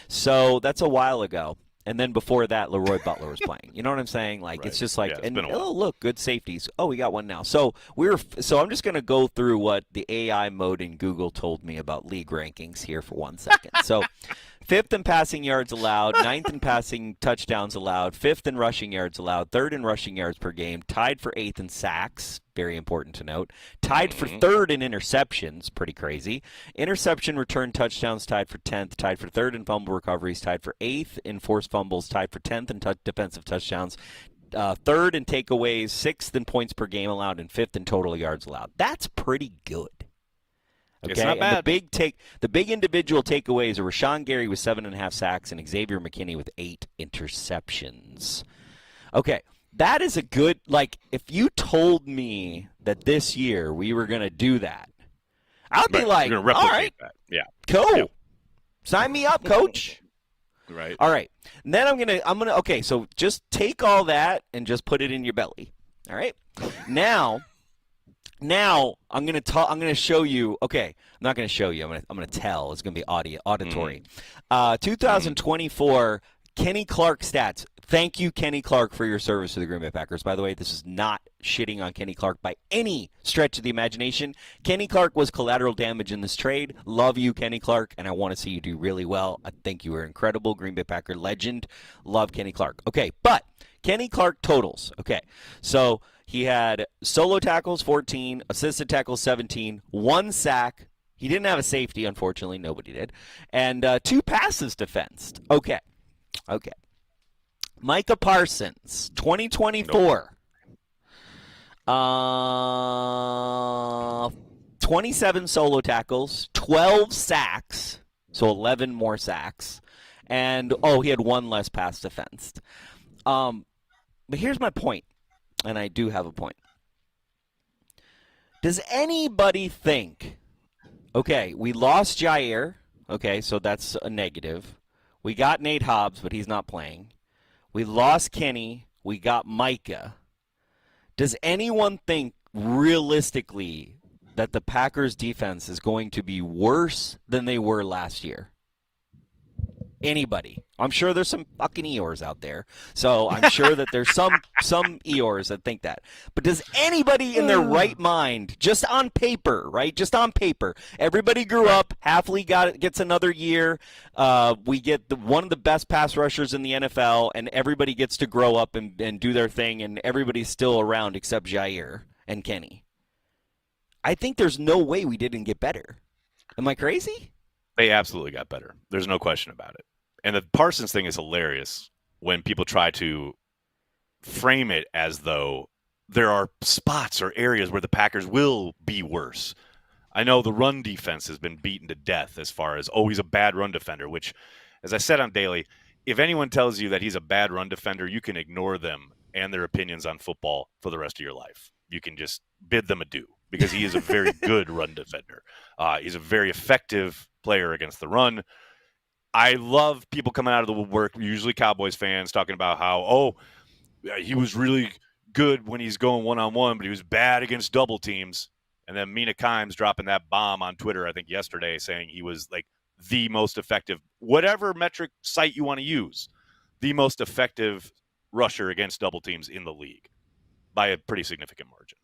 S3: So that's a while ago. And then before that, Leroy Butler was playing. You know what I'm saying? Like, right. It's just like, look, good safeties. Oh, we got one now. So I'm just going to go through what the AI mode in Google told me about league rankings here for 1 second. So 5th in passing yards allowed, 9th in passing touchdowns allowed, 5th in rushing yards allowed, 3rd in rushing yards per game, tied for 8th in sacks, very important to note, tied for 3rd in interceptions, pretty crazy, interception return touchdowns tied for 10th, tied for 3rd in fumble recoveries, tied for 8th in forced fumbles, tied for 10th in defensive touchdowns, 3rd in takeaways, 6th in points per game allowed, and 5th in total yards allowed. That's pretty good. Okay,
S1: it's not bad.
S3: And the big individual takeaways are Rashawn Gary with 7.5 sacks and Xavier McKinney with 8 interceptions. Okay, that is a good, like, if you told me that this year we were going to do that, I'd be like, all right,
S1: that. Yeah,
S3: cool.
S1: Yep.
S3: Sign me up, coach.
S1: Right.
S3: All right. And then I'm gonna. Okay, so just take all that and just put it in your belly. All right. Now I'm gonna show you. Okay, I'm not gonna show you. I'm gonna tell. It's gonna be auditory. 2024 Kenny Clark stats. Thank you, Kenny Clark, for your service to the Green Bay Packers. By the way, this is not shitting on Kenny Clark by any stretch of the imagination. Kenny Clark was collateral damage in this trade. Love you, Kenny Clark, and I want to see you do really well. I think you were incredible, Green Bay Packer legend. Love Kenny Clark. Okay, but Kenny Clark totals. Okay, so he had solo tackles 14, assisted tackles 17, 1 sack. He didn't have a safety, unfortunately. Nobody did. And 2 passes defensed. Okay. Micah Parsons, 2024. 27 solo tackles, 12 sacks, so 11 more sacks. And, he had 1 less pass defensed. But here's my point, and I do have a point. Does anybody think, okay, we lost Jair, okay, so that's a negative. We got Nate Hobbs, but he's not playing. We lost Kenny. We got Micah. Does anyone think realistically that the Packers defense is going to be worse than they were last year? Anybody? I'm sure there's some fucking Eeyores out there. So I'm sure that there's some Eeyores that think that. But does anybody in their right mind, just on paper, right? Just on paper, everybody grew up. Hafley gets another year. We get one of the best pass rushers in the NFL, and everybody gets to grow up and do their thing, and everybody's still around except Jair and Kenny. I think there's no way we didn't get better. Am I crazy?
S1: They absolutely got better. There's no question about it. And the Parsons thing is hilarious when people try to frame it as though there are spots or areas where the Packers will be worse. I know the run defense has been beaten to death as far as, he's a bad run defender, which, as I said on Daily, if anyone tells you that he's a bad run defender, you can ignore them and their opinions on football for the rest of your life. You can just bid them adieu because he is a very good run defender. He's a very effective player against the run. I love people coming out of the woodwork, usually Cowboys fans, talking about how, he was really good when he's going one-on-one, but he was bad against double teams. And then Mina Kimes dropping that bomb on Twitter, I think yesterday, saying he was like the most effective, whatever metric site you want to use, the most effective rusher against double teams in the league by a pretty significant margin.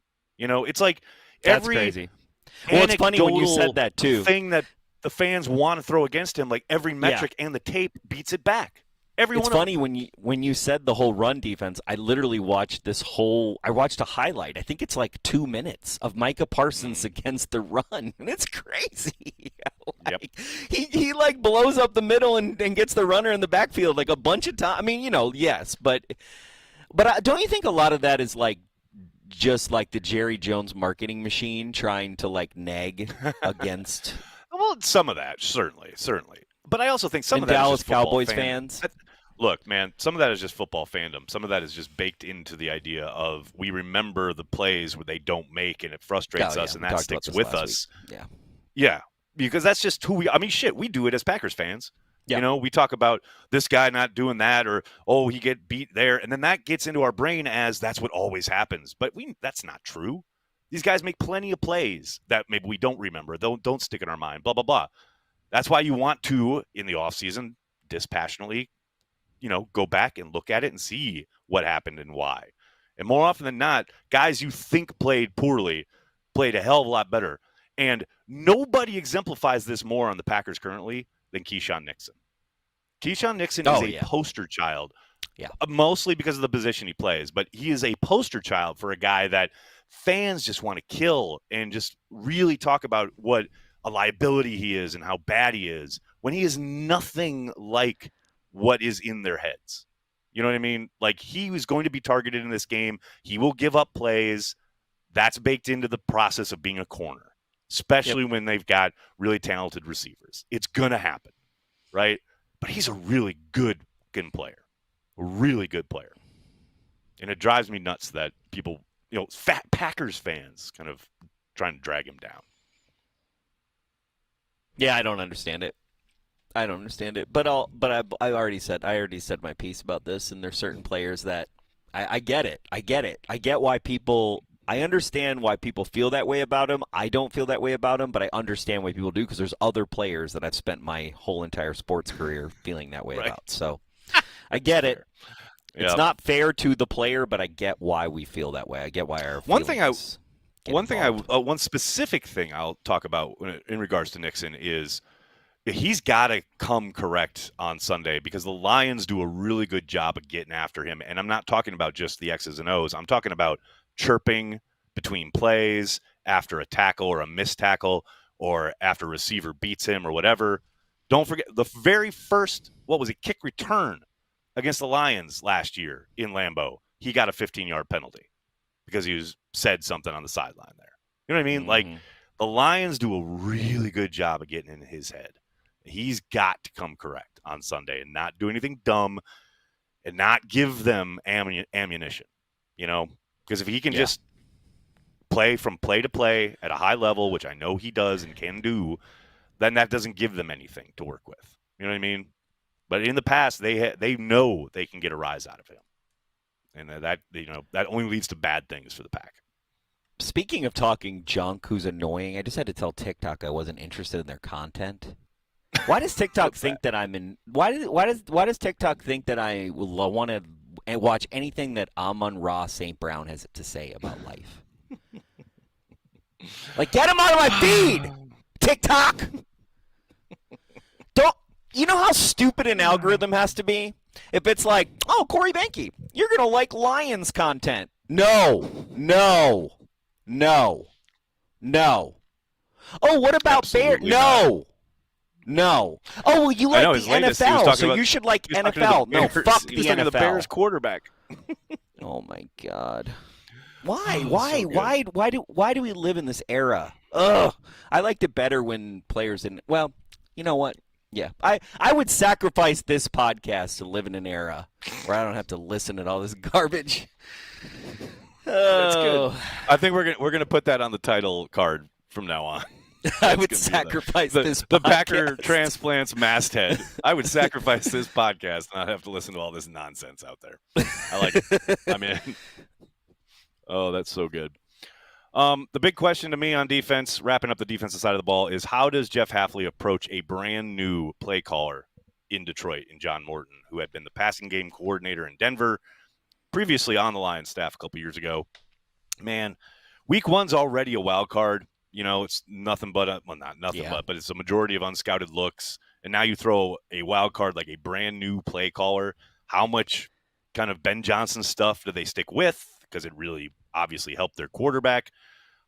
S1: It's like
S3: That's crazy. Well, it's funny when you said that, too.
S1: Thing that the fans want to throw against him, like every metric and the tape beats it back. It's
S3: funny when you said the whole run defense, I literally watched I watched a highlight. I think it's like 2 minutes of Micah Parsons against the run, and it's crazy. He like blows up the middle and gets the runner in the backfield like a bunch of times. I mean, yes, but don't you think a lot of that is like just like the Jerry Jones marketing machine trying to like nag against?
S1: Well, some of that, certainly. But I also think some of that
S3: Dallas
S1: is just
S3: Cowboys fans.
S1: Look, man, some of that is just football fandom. Some of that is just baked into the idea of we remember the plays where they don't make, and it frustrates us, and that sticks with us. Yeah, because that's just who we. I mean, shit, we do it as Packers fans. Yeah. We talk about this guy not doing that, or he get beat there, and then that gets into our brain as that's what always happens. But that's not true. These guys make plenty of plays that maybe we don't remember, don't stick in our mind, blah, blah, blah. That's why you want to, in the offseason, dispassionately, go back and look at it and see what happened and why. And more often than not, guys you think played poorly played a hell of a lot better. And nobody exemplifies this more on the Packers currently than Keisean Nixon. Keisean Nixon is a poster child, mostly because of the position he plays, but he is a poster child for a guy that fans just want to kill and just really talk about what a liability he is and how bad he is when he is nothing like what is in their heads. You know what I mean? Like, he was going to be targeted in this game. He will give up plays. That's baked into the process of being a corner, especially when they've got really talented receivers. It's going to happen, right? But he's a really good player, a really good player. And it drives me nuts that people, fat Packers fans kind of trying to drag him down.
S3: Yeah, I don't understand it. But I already said my piece about this, and there's certain players that I get it. I get why people. I understand why people feel that way about him. I don't feel that way about him, but I understand why people do, because there's other players that I've spent my whole entire sports career feeling that way about. So I get it. It's not fair to the player, but I get why we feel that way. I get why our one
S1: specific thing I'll talk about in regards to Nixon is he's got to come correct on Sunday, because the Lions do a really good job of getting after him. And I'm not talking about just the X's and O's. I'm talking about chirping between plays after a tackle or a missed tackle or after a receiver beats him or whatever. Don't forget the very first, kick return against the Lions last year in Lambeau. He got a 15-yard penalty because he said something on the sideline there. You know what I mean? Mm-hmm. Like, the Lions do a really good job of getting in his head. He's got to come correct on Sunday and not do anything dumb and not give them ammunition, because if he can just play from play to play at a high level, which I know he does and can do, then that doesn't give them anything to work with. You know what I mean? But in the past, they know they can get a rise out of him, and that only leads to bad things for the Pack.
S3: Speaking of talking junk, who's annoying, I just had to tell TikTok I wasn't interested in their content. Why does TikTok think that I'm in? Why does TikTok think that I will want to watch anything that Amon-Ra St. Brown has to say about life? Like, get him out of my feed, TikTok. You know how stupid an algorithm has to be? If it's like, oh, Corey Behnke, you're going to like Lions content. No. Oh, what about Bears? No. Oh, well, you like the NFL, so you should like NFL. No, fuck the NFL.
S1: The Bears quarterback.
S3: Oh, my God. Why do we live in this era? Ugh. I liked it better when players didn't. Well, you know what? Yeah, I would sacrifice this podcast to live in an era where I don't have to listen to all this garbage.
S1: That's good. I think we're gonna put that on the title card from now on.
S3: I would sacrifice this podcast.
S1: The Packer Transplants masthead. I would sacrifice this podcast and not have to listen to all this nonsense out there. I like it. I mean, oh, that's so good. The big question to me on defense, wrapping up the defensive side of the ball, is how does Jeff Hafley approach a brand new play caller in Detroit, in John Morton, who had been the passing game coordinator in Denver, previously on the Lions staff a couple years ago. Man, week one's already a wild card. You know, it's nothing but but it's a majority of unscouted looks. And now you throw a wild card like a brand new play caller. How much kind of Ben Johnson stuff do they stick with? Because it really obviously helped their quarterback.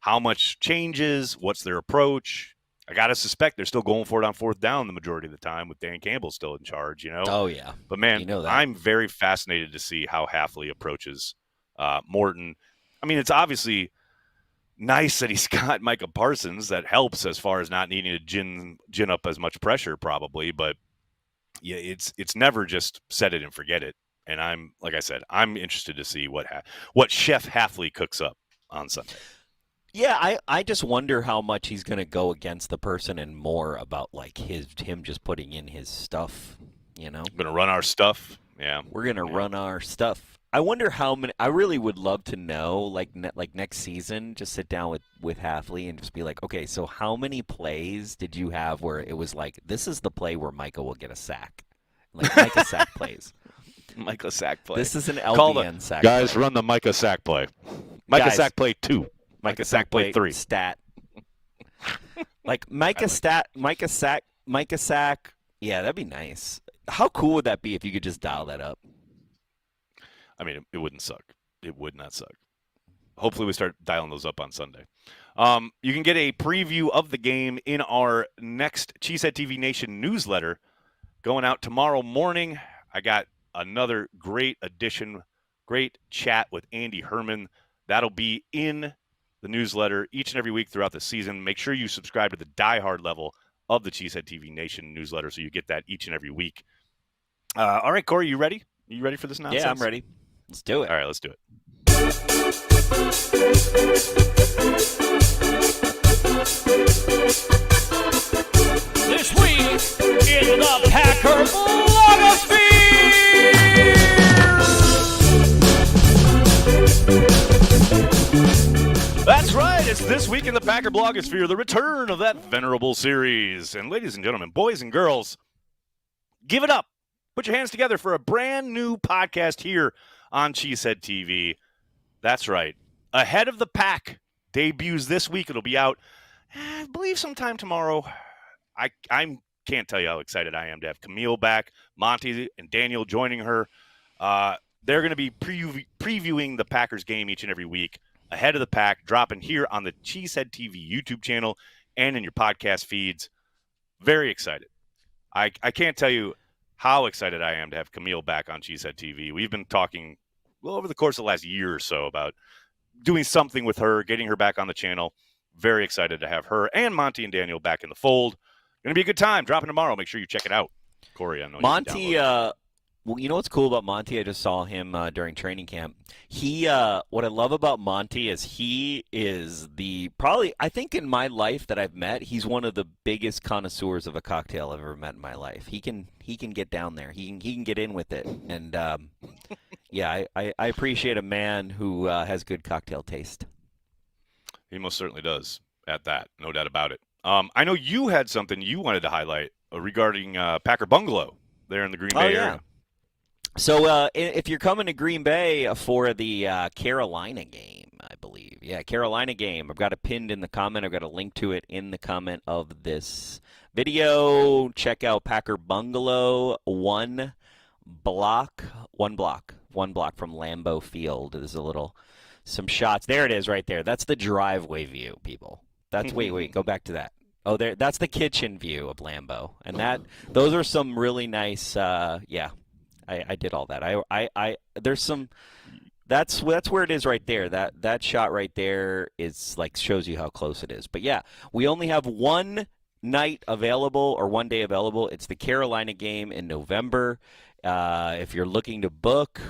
S1: How much changes? What's their approach? I got to suspect they're still going for it on fourth down the majority of the time with Dan Campbell still in charge, you know?
S3: Oh, yeah.
S1: But, man,
S3: you know that.
S1: I'm very fascinated to see how Hafley approaches Morton. I mean, it's obviously nice that he's got Micah Parsons. That helps as far as not needing to gin up as much pressure probably. But, yeah, it's never just set it and forget it. And I'm interested to see what Chef Hafley cooks up on Sunday.
S3: Yeah, I just wonder how much he's going to go against the person and more about like him just putting in his stuff, you know?
S1: We're going to run our stuff. Yeah.
S3: We're going to run our stuff. I wonder how many. I really would love to know, like next season, just sit down with Hafley and just be like, okay, so how many plays did you have where it was like, this is the play where Micah will get a sack? Like Micah sack plays.
S1: Micah sack play.
S3: This is an LBN sack
S1: guys,
S3: play.
S1: Run the Micah sack play. Micah sack play 2. Micah sack play 3.
S3: Stat. Like Micah sack. Yeah, that'd be nice. How cool would that be if you could just dial that up?
S1: I mean, it wouldn't suck. It would not suck. Hopefully we start dialing those up on Sunday. You can get a preview of the game in our next Cheesehead TV Nation newsletter going out tomorrow morning. I got another great edition, great chat with Andy Herman. That'll be in the newsletter each and every week throughout the season. Make sure you subscribe to the diehard level of the Cheesehead TV Nation newsletter so you get that each and every week. All right, Corey, you ready? You ready for this nonsense?
S3: Yeah, I'm ready. Let's do it.
S1: All right, let's do it.
S2: This week in the Packer Blogosphere!
S1: That's right. It's This Week in the Packer Blogosphere, the return of that venerable series. And ladies and gentlemen, boys and girls, give it up. Put your hands together for a brand new podcast here on Cheesehead TV. That's right. Ahead of the Pack debuts this week. It'll be out, I believe, sometime tomorrow. I can't tell you how excited I am to have Camille back, Monty and Daniel joining her. They're going to be previewing the Packers game each and every week. Ahead of the Pack, dropping here on the Cheesehead TV YouTube channel and in your podcast feeds. Very excited. I can't tell you how excited I am to have Camille back on Cheesehead TV. We've been talking over the course of the last year or so about doing something with her, getting her back on the channel. Very excited to have her and Monty and Daniel back in the fold. Going to be a good time. Dropping tomorrow. Make sure you check it out. Corey, I know
S3: Monty, Well, you know what's cool about Monty? I just saw him during training camp. What I love about Monty is he is probably, I think in my life that I've met, he's one of the biggest connoisseurs of a cocktail I've ever met in my life. He can get down there. He can get in with it. And yeah, I appreciate a man who has good cocktail taste.
S1: He most certainly does. At that, no doubt about it. I know you had something you wanted to highlight regarding Packer Bungalow there in the Green Bay area.
S3: So if you're coming to Green Bay for the Carolina game, I believe. Yeah, Carolina game. I've got it pinned in the comment. I've got a link to it in the comment of this video. Check out Packer Bungalow, one block from Lambeau Field. There's some shots. There it is right there. That's the driveway view, people. That's wait, go back to that. Oh, that's the kitchen view of Lambeau. And those are some really nice I did all that. I there's some that's where it is right there. That shot right there is like shows you how close it is. But yeah, we only have one night available or one day available. It's the Carolina game in November. If you're looking to book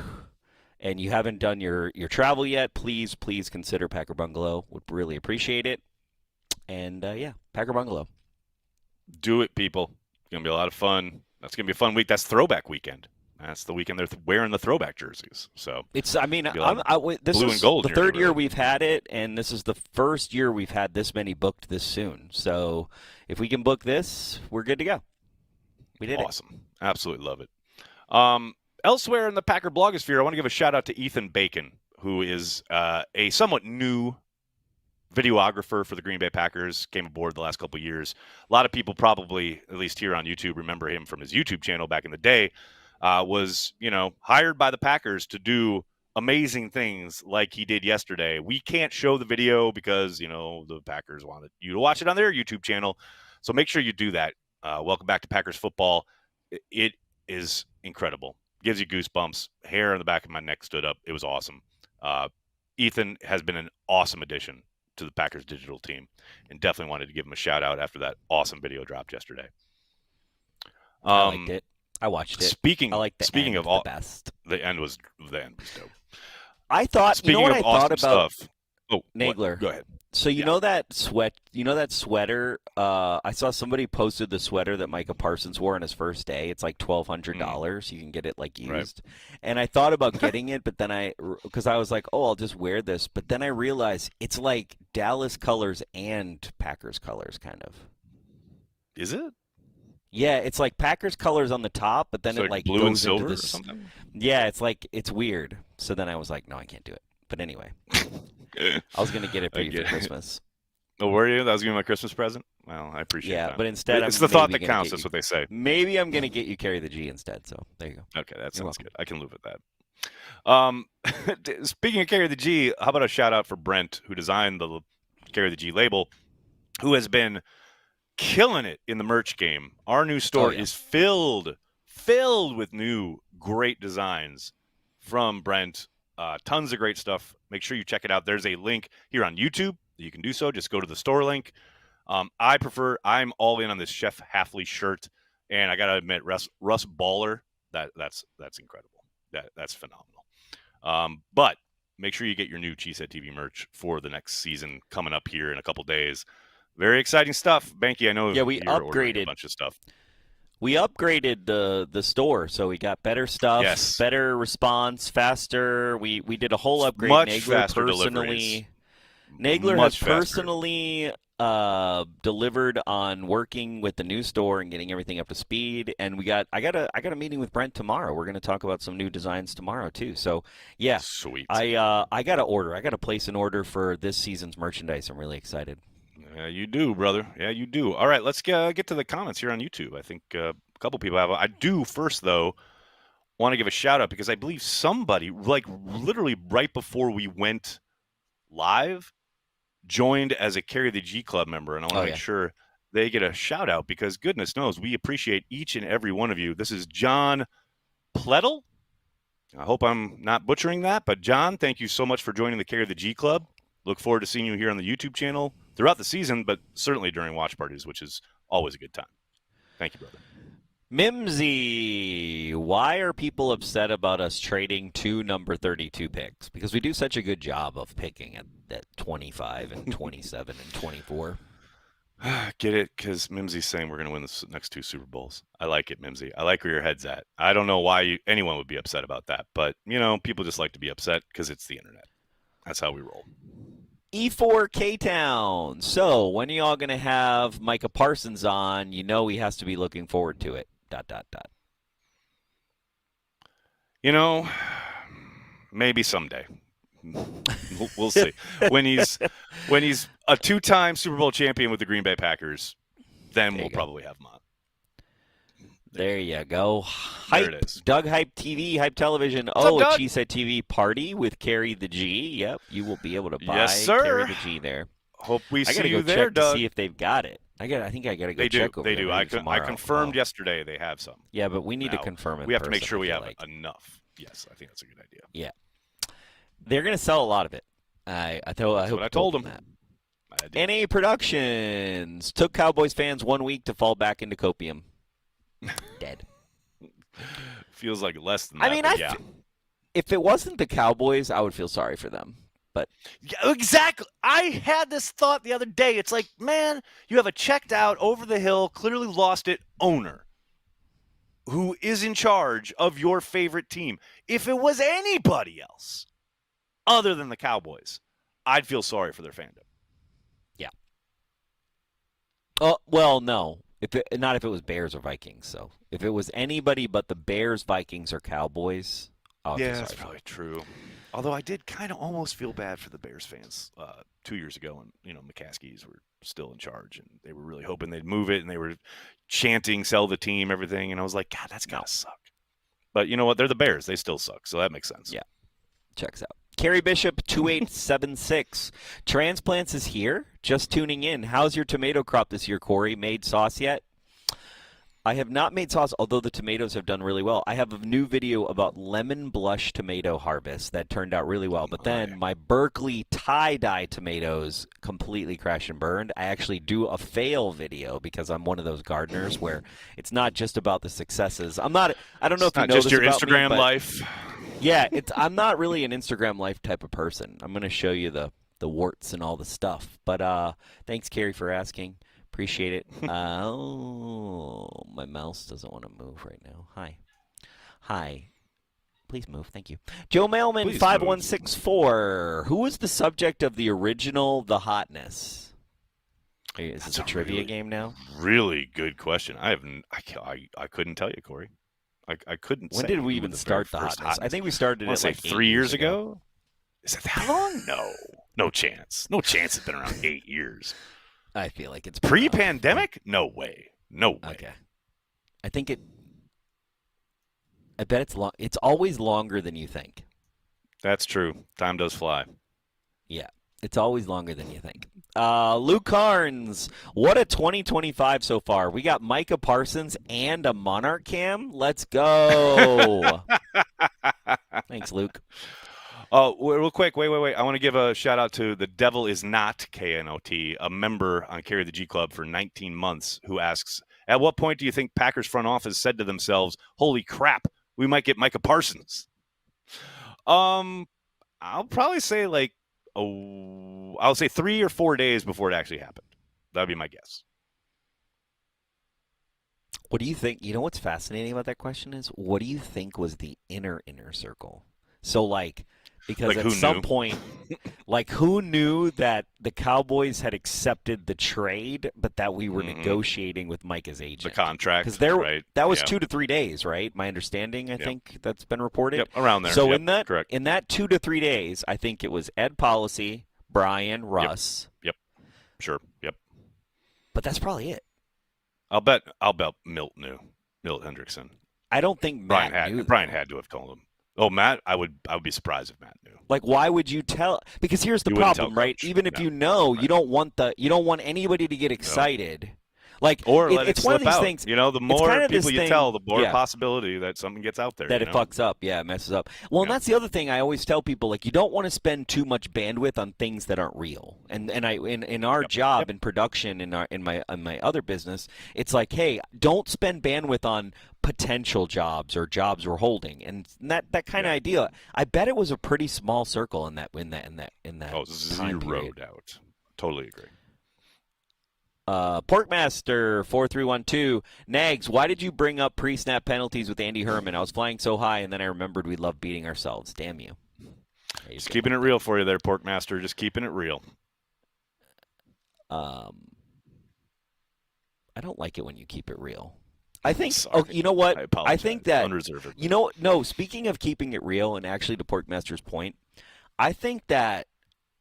S3: and you haven't done your travel yet, please consider Packer Bungalow. Would really appreciate it. And yeah, Packer Bungalow.
S1: Do it, people. It's gonna be a lot of fun. That's gonna be a fun week. That's throwback weekend. That's the weekend they're wearing the throwback jerseys. So
S3: it's. I mean, this
S1: blue
S3: is
S1: and gold
S3: the third year we've had it, and this is the first year we've had this many booked this soon. So if we can book this, we're good to go. We did
S1: awesome. Absolutely love it. Elsewhere in the Packer blogosphere, I want to give a shout out to Ethan Bacon, who is a somewhat new videographer for the Green Bay Packers, came aboard the last couple of years. A lot of people probably, at least here on YouTube, remember him from his YouTube channel back in the day. Was, hired by the Packers to do amazing things like he did yesterday. We can't show the video because, the Packers wanted you to watch it on their YouTube channel. So make sure you do that. Welcome back to Packers football. It is incredible. Gives you goosebumps. Hair on the back of my neck stood up. It was awesome. Ethan has been an awesome addition to the Packers digital team, and definitely wanted to give him a shout out after that awesome video dropped yesterday.
S3: I liked it. I watched it.
S1: Speaking
S3: of
S1: all,
S3: the best.
S1: The end was dope.
S3: I thought.
S1: Speaking
S3: what
S1: of
S3: I
S1: awesome
S3: thought about
S1: stuff. Oh,
S3: Nagler.
S1: Go ahead.
S3: So you know that sweater? I saw somebody posted the sweater that Micah Parsons wore on his first day. It's like $1,200. You can get it like used. Right. And I thought about getting it, but then because I was like, oh, I'll just wear this. But then I realized it's like Dallas colors and Packers colors, kind of.
S1: Is it?
S3: Yeah, it's like Packers colors on the top, but then
S1: so
S3: it like
S1: blue
S3: goes
S1: and silver
S3: into
S1: or something.
S3: Yeah, it's weird. So then I was like, no, I can't do it. But anyway. I was going to get it for you for Christmas.
S1: Oh, were you? That was going to be my Christmas present? Well, I appreciate that.
S3: Yeah, but instead
S1: it's the thought that counts. That's what they say.
S3: Maybe I'm going to get you Carry the G instead, so there you go.
S1: Okay, that sounds good. I can live with that. Speaking of Carry the G, how about a shout-out for Brent, who designed the Carry the G label, who has been killing it in the merch game. Our new store is filled with new great designs from Brent. Tons of great stuff. Make sure you check it out. There's a link here on YouTube. You can do so. Just go to the store link. I'm all in on this Chef Hafley shirt, and I gotta admit, Russ Baller, that's incredible. That's phenomenal. But make sure you get your new Cheesehead TV merch for the next season coming up here in a couple days. Very exciting stuff. Behnke, I know
S3: we upgraded
S1: a bunch of stuff.
S3: We upgraded the store, so we got better stuff, better response, faster. We did a whole upgrade.
S1: Much
S3: Nagler
S1: faster
S3: personally.
S1: Deliveries.
S3: Nagler has personally delivered on working with the new store and getting everything up to speed. And I got a meeting with Brent tomorrow. We're going to talk about some new designs tomorrow too. So yeah,
S1: sweet.
S3: I got to order. I got to place an order for this season's merchandise. I'm really excited.
S1: Yeah, you do, brother. Yeah, you do. All right, let's get to the comments here on YouTube. I think a couple people have. I do first, though, want to give a shout-out because I believe somebody, like literally right before we went live, joined as a Carry the G Club member, and I want to make sure they get a shout-out because goodness knows we appreciate each and every one of you. This is John Plettle. I hope I'm not butchering that, but John, thank you so much for joining the Carry the G Club. Look forward to seeing you here on the YouTube channel throughout the season, but certainly during watch parties, which is always a good time. Thank you, brother.
S3: Mimsy, why are people upset about us trading 2 number 32 picks? Because we do such a good job of picking at 25 and 27 and 24.
S1: Get it? Because Mimsy's saying we're going to win the next 2 Super Bowls. I like it, Mimsy. I like where your head's at. I don't know why anyone would be upset about that. But, people just like to be upset because it's the internet. That's how we roll.
S3: E4 K-Town. So, when are y'all going to have Micah Parsons on? He has to be looking forward to it. ...
S1: Maybe someday. We'll see. When he's a 2-time Super Bowl champion with the Green Bay Packers, then we'll probably have him on.
S3: There you go. Hype.
S1: There it is.
S3: Doug Hype TV, Hype Television.
S1: What's up,
S3: She Said TV party with Carry the G. Yep, you will be able to buy
S1: Yes, sir.
S3: Carry the G there.
S1: Hope we see you
S3: go
S1: there,
S3: check
S1: Doug.
S3: to see if they've got it. I think I got to go check over
S1: They
S3: there
S1: do. I confirmed yesterday they have some.
S3: Yeah, but we need to confirm it.
S1: We have to make sure we have enough. Yes, I think that's a good idea.
S3: Yeah. They're going to sell a lot of it. I hope
S1: I told them
S3: that. NA Productions took Cowboys fans 1 week to fall back into copium. Dead.
S1: Feels like less than that.
S3: I mean, if it wasn't the Cowboys, I would feel sorry for them. But
S1: yeah, exactly. I had this thought the other day. It's like, man, you have a checked out, over the hill, clearly lost it owner who is in charge of your favorite team. If it was anybody else other than the Cowboys, I'd feel sorry for their fandom.
S3: Yeah. Oh, well, no. Not if it was Bears or Vikings. So if it was anybody but the Bears, Vikings, or Cowboys,
S1: yeah, that's probably true. Although I did kind of almost feel bad for the Bears fans 2 years ago, and McCaskey's were still in charge, and they were really hoping they'd move it, and they were chanting "sell the team," everything, and I was like, God, that's gotta suck. But you know what? They're the Bears; they still suck, so that makes sense.
S3: Yeah, checks out. Carrie Bishop 2876 Transplants is here. Just tuning in. How's your tomato crop this year, Corey? Made sauce yet? I have not made sauce, although the tomatoes have done really well. I have a new video about lemon blush tomato harvest that turned out really well. But then my Berkeley tie-dye tomatoes completely crashed and burned. I actually do a fail video because I'm one of those gardeners where it's not just about the successes. I don't know if you know
S1: just
S3: this
S1: your
S3: about
S1: Instagram
S3: me,
S1: life.
S3: Yeah, I'm not really an Instagram life type of person. I'm going to show you the warts and all the stuff. But thanks, Carrie, for asking. Appreciate it. Oh, my mouse doesn't want to move right now. Hi. Please move. Thank you. Joe Mailman, 5164. Who was the subject of the original The Hotness? Is this a trivia game now?
S1: Really good question. I couldn't tell you, Corey. I couldn't.
S3: When did we even start The Hotness? I think we started it like
S1: 3 years ago. Is it that long? No chance. No chance. It's been around 8 years.
S3: I feel like it's
S1: pre-pandemic. No way.
S3: Okay. I bet it's long. It's always longer than you think.
S1: That's true. Time does fly.
S3: Yeah, it's always longer than you think. Luke Carnes, what a 2025 so far. We got Micah Parsons and a Monarch cam. Let's go. Thanks, Luke.
S1: Oh, real quick, wait. I want to give a shout out to the Devil Is Not KNOT, a member on Carry the G Club for 19 months, who asks, at what point do you think Packers front office said to themselves, holy crap, we might get Micah Parsons? I'll probably say I'll say 3 or 4 days before it actually happened. That'd be my guess.
S3: What do you think? You know what's fascinating about that question is, what do you think was the inner circle? So because at some point, who knew that the Cowboys had accepted the trade, but that we were negotiating with Micah's agent?
S1: The contract.
S3: Because that was 2 to 3 days, right? My understanding, I think that's been reported.
S1: Yep, around there.
S3: So
S1: correct.
S3: in that 2 to 3 days, I think it was Ed Policy, Brian, Russ.
S1: Yep. Sure. Yep.
S3: But that's probably it.
S1: I'll bet Milt knew. Milt Hendrickson.
S3: I don't think Matt knew.
S1: Brian had to have told him. Oh, Matt, I would be surprised if Matt knew.
S3: Why would you tell? Because here's the problem, right? Even if you know, you don't want anybody to get excited. Like,
S1: or let it
S3: it's one
S1: slip
S3: of these
S1: out.
S3: things.
S1: You know, the more
S3: kind of
S1: people you
S3: thing,
S1: tell, the more
S3: yeah,
S1: possibility that something gets out there.
S3: that it fucks up. Yeah, it messes up. Well, and that's the other thing I always tell people. Like, you don't want to spend too much bandwidth on things that aren't real. And in our job in production in my other business, it's like, hey, don't spend bandwidth on potential jobs or jobs we're holding, and that kind of idea. I bet it was a pretty small circle in that.
S1: Oh, zeroed out. Totally agree.
S3: Porkmaster 4312 Nags, why did you bring up pre-snap penalties with Andy Herman? I was flying so high, and then I remembered we love beating ourselves. Damn you!
S1: Just keeping it real for you there, Porkmaster. Just keeping it real.
S3: I don't like it when you keep it real. I think. Oh, you know what? I think that.
S1: Unreservedly.
S3: You know, no. Speaking of keeping it real, and actually to Porkmaster's point, I think that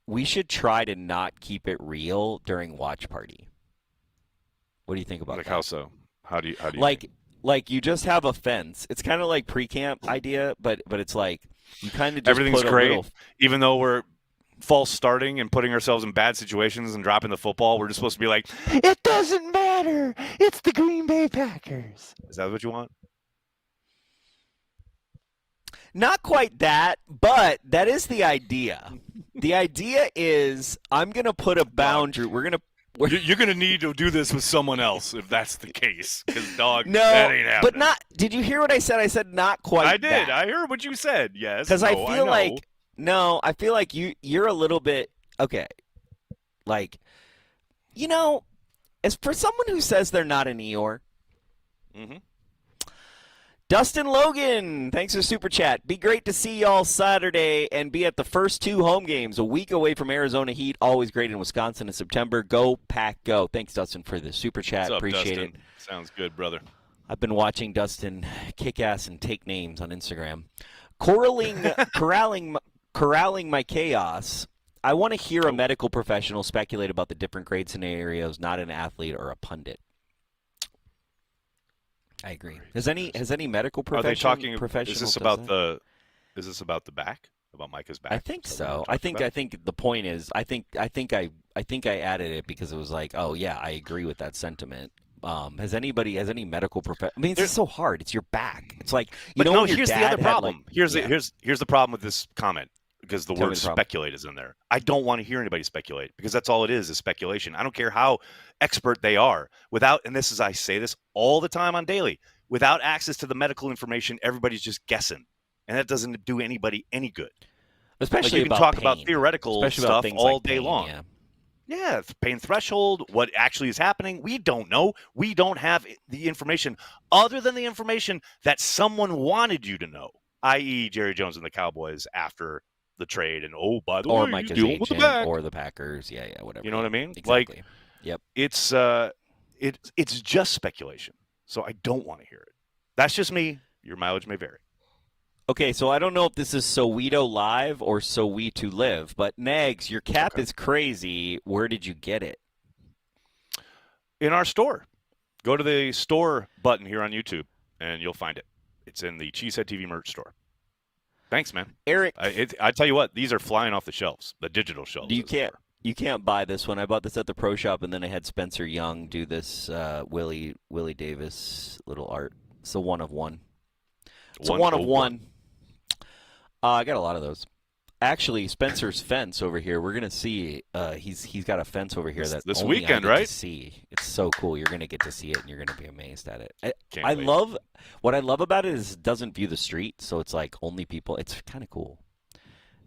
S3: we should try to not keep it real during watch party. What do you think about that?
S1: Like how so? How do you
S3: like you just have a fence. It's kind of like pre-camp idea, but it's like you kind of just
S1: everything's
S3: put
S1: great,
S3: little...
S1: even though we're false starting and putting ourselves in bad situations and dropping the football. We're just supposed to be like, it doesn't matter. It's the Green Bay Packers. Is that what you want?
S3: Not quite that, but that is the idea. The idea is I'm going to put a boundary.
S1: You're going to need to do this with someone else if that's the case. Because, dog,
S3: no,
S1: that ain't happening.
S3: But not. Did you hear what I said? I said not quite.
S1: I did.
S3: That.
S1: I heard what you said. Yes.
S3: Because I feel like you're a little bit okay. Like, you know, as for someone who says they're not an Eeyore.
S1: Mm-hmm.
S3: Dustin Logan, thanks for Super Chat. Be great to see y'all Saturday and be at the first 2 home games, a week away from Arizona Heat. Always great in Wisconsin in September. Go, Pack, go. Thanks, Dustin, for the Super Chat.
S1: What's up,
S3: appreciate
S1: Dustin?
S3: it.
S1: Sounds good, brother.
S3: I've been watching Dustin kick ass and take names on Instagram. Corralling my chaos. I want to hear a medical professional speculate about the different grade scenarios, not an athlete or a pundit. I agree. Has any medical professional?
S1: Is this about the back? About Micah's back?
S3: I think so. I think the point is I think I added it because it was like, oh yeah, I agree with that sentiment. Has any medical professional? I mean, it's so hard. It's your back. It's like
S1: here's the other problem. Here's the problem with this comment. Because the word speculate is in there. I don't want to hear anybody speculate because that's all it is speculation. I don't care how expert they are. I say this all the time on Daily, without access to the medical information, everybody's just guessing. And that doesn't do anybody any good.
S3: Especially
S1: you can talk about theoretical stuff all day long. Yeah, pain threshold, what actually is happening, we don't know. We don't have the information other than the information that someone wanted you to know, i.e. Jerry Jones and the Cowboys after the trade, and by the way,
S3: Micah's
S1: dealing with the back,
S3: or the Packers, whatever.
S1: You know what I mean?
S3: Exactly.
S1: Like,
S3: yep.
S1: It's just speculation, so I don't want to hear it. That's just me. Your mileage may vary.
S3: Okay, so I don't know if this is So We to Live or So We to Live, but Nags, your cap is crazy. Where did you get it?
S1: In our store. Go to the store button here on YouTube, and you'll find it. It's in the Cheesehead TV merch store. Thanks, man.
S3: Eric.
S1: I tell you what, these are flying off the shelves, the digital shelves.
S3: You can't buy this one. I bought this at the pro shop, and then I had Spencer Young do this Willie Davis little art. It's a one of one. It's a one of one. I got a lot of those. Actually, Spencer's fence over here. We're gonna see. He's got a fence over here that
S1: this
S3: only
S1: weekend,
S3: I get
S1: right?
S3: to see. It's so cool. You're gonna get to see it, and you're gonna be amazed at it.
S1: Can't wait.
S3: What I love about it is it doesn't view the street, so it's like only people. It's kind of cool.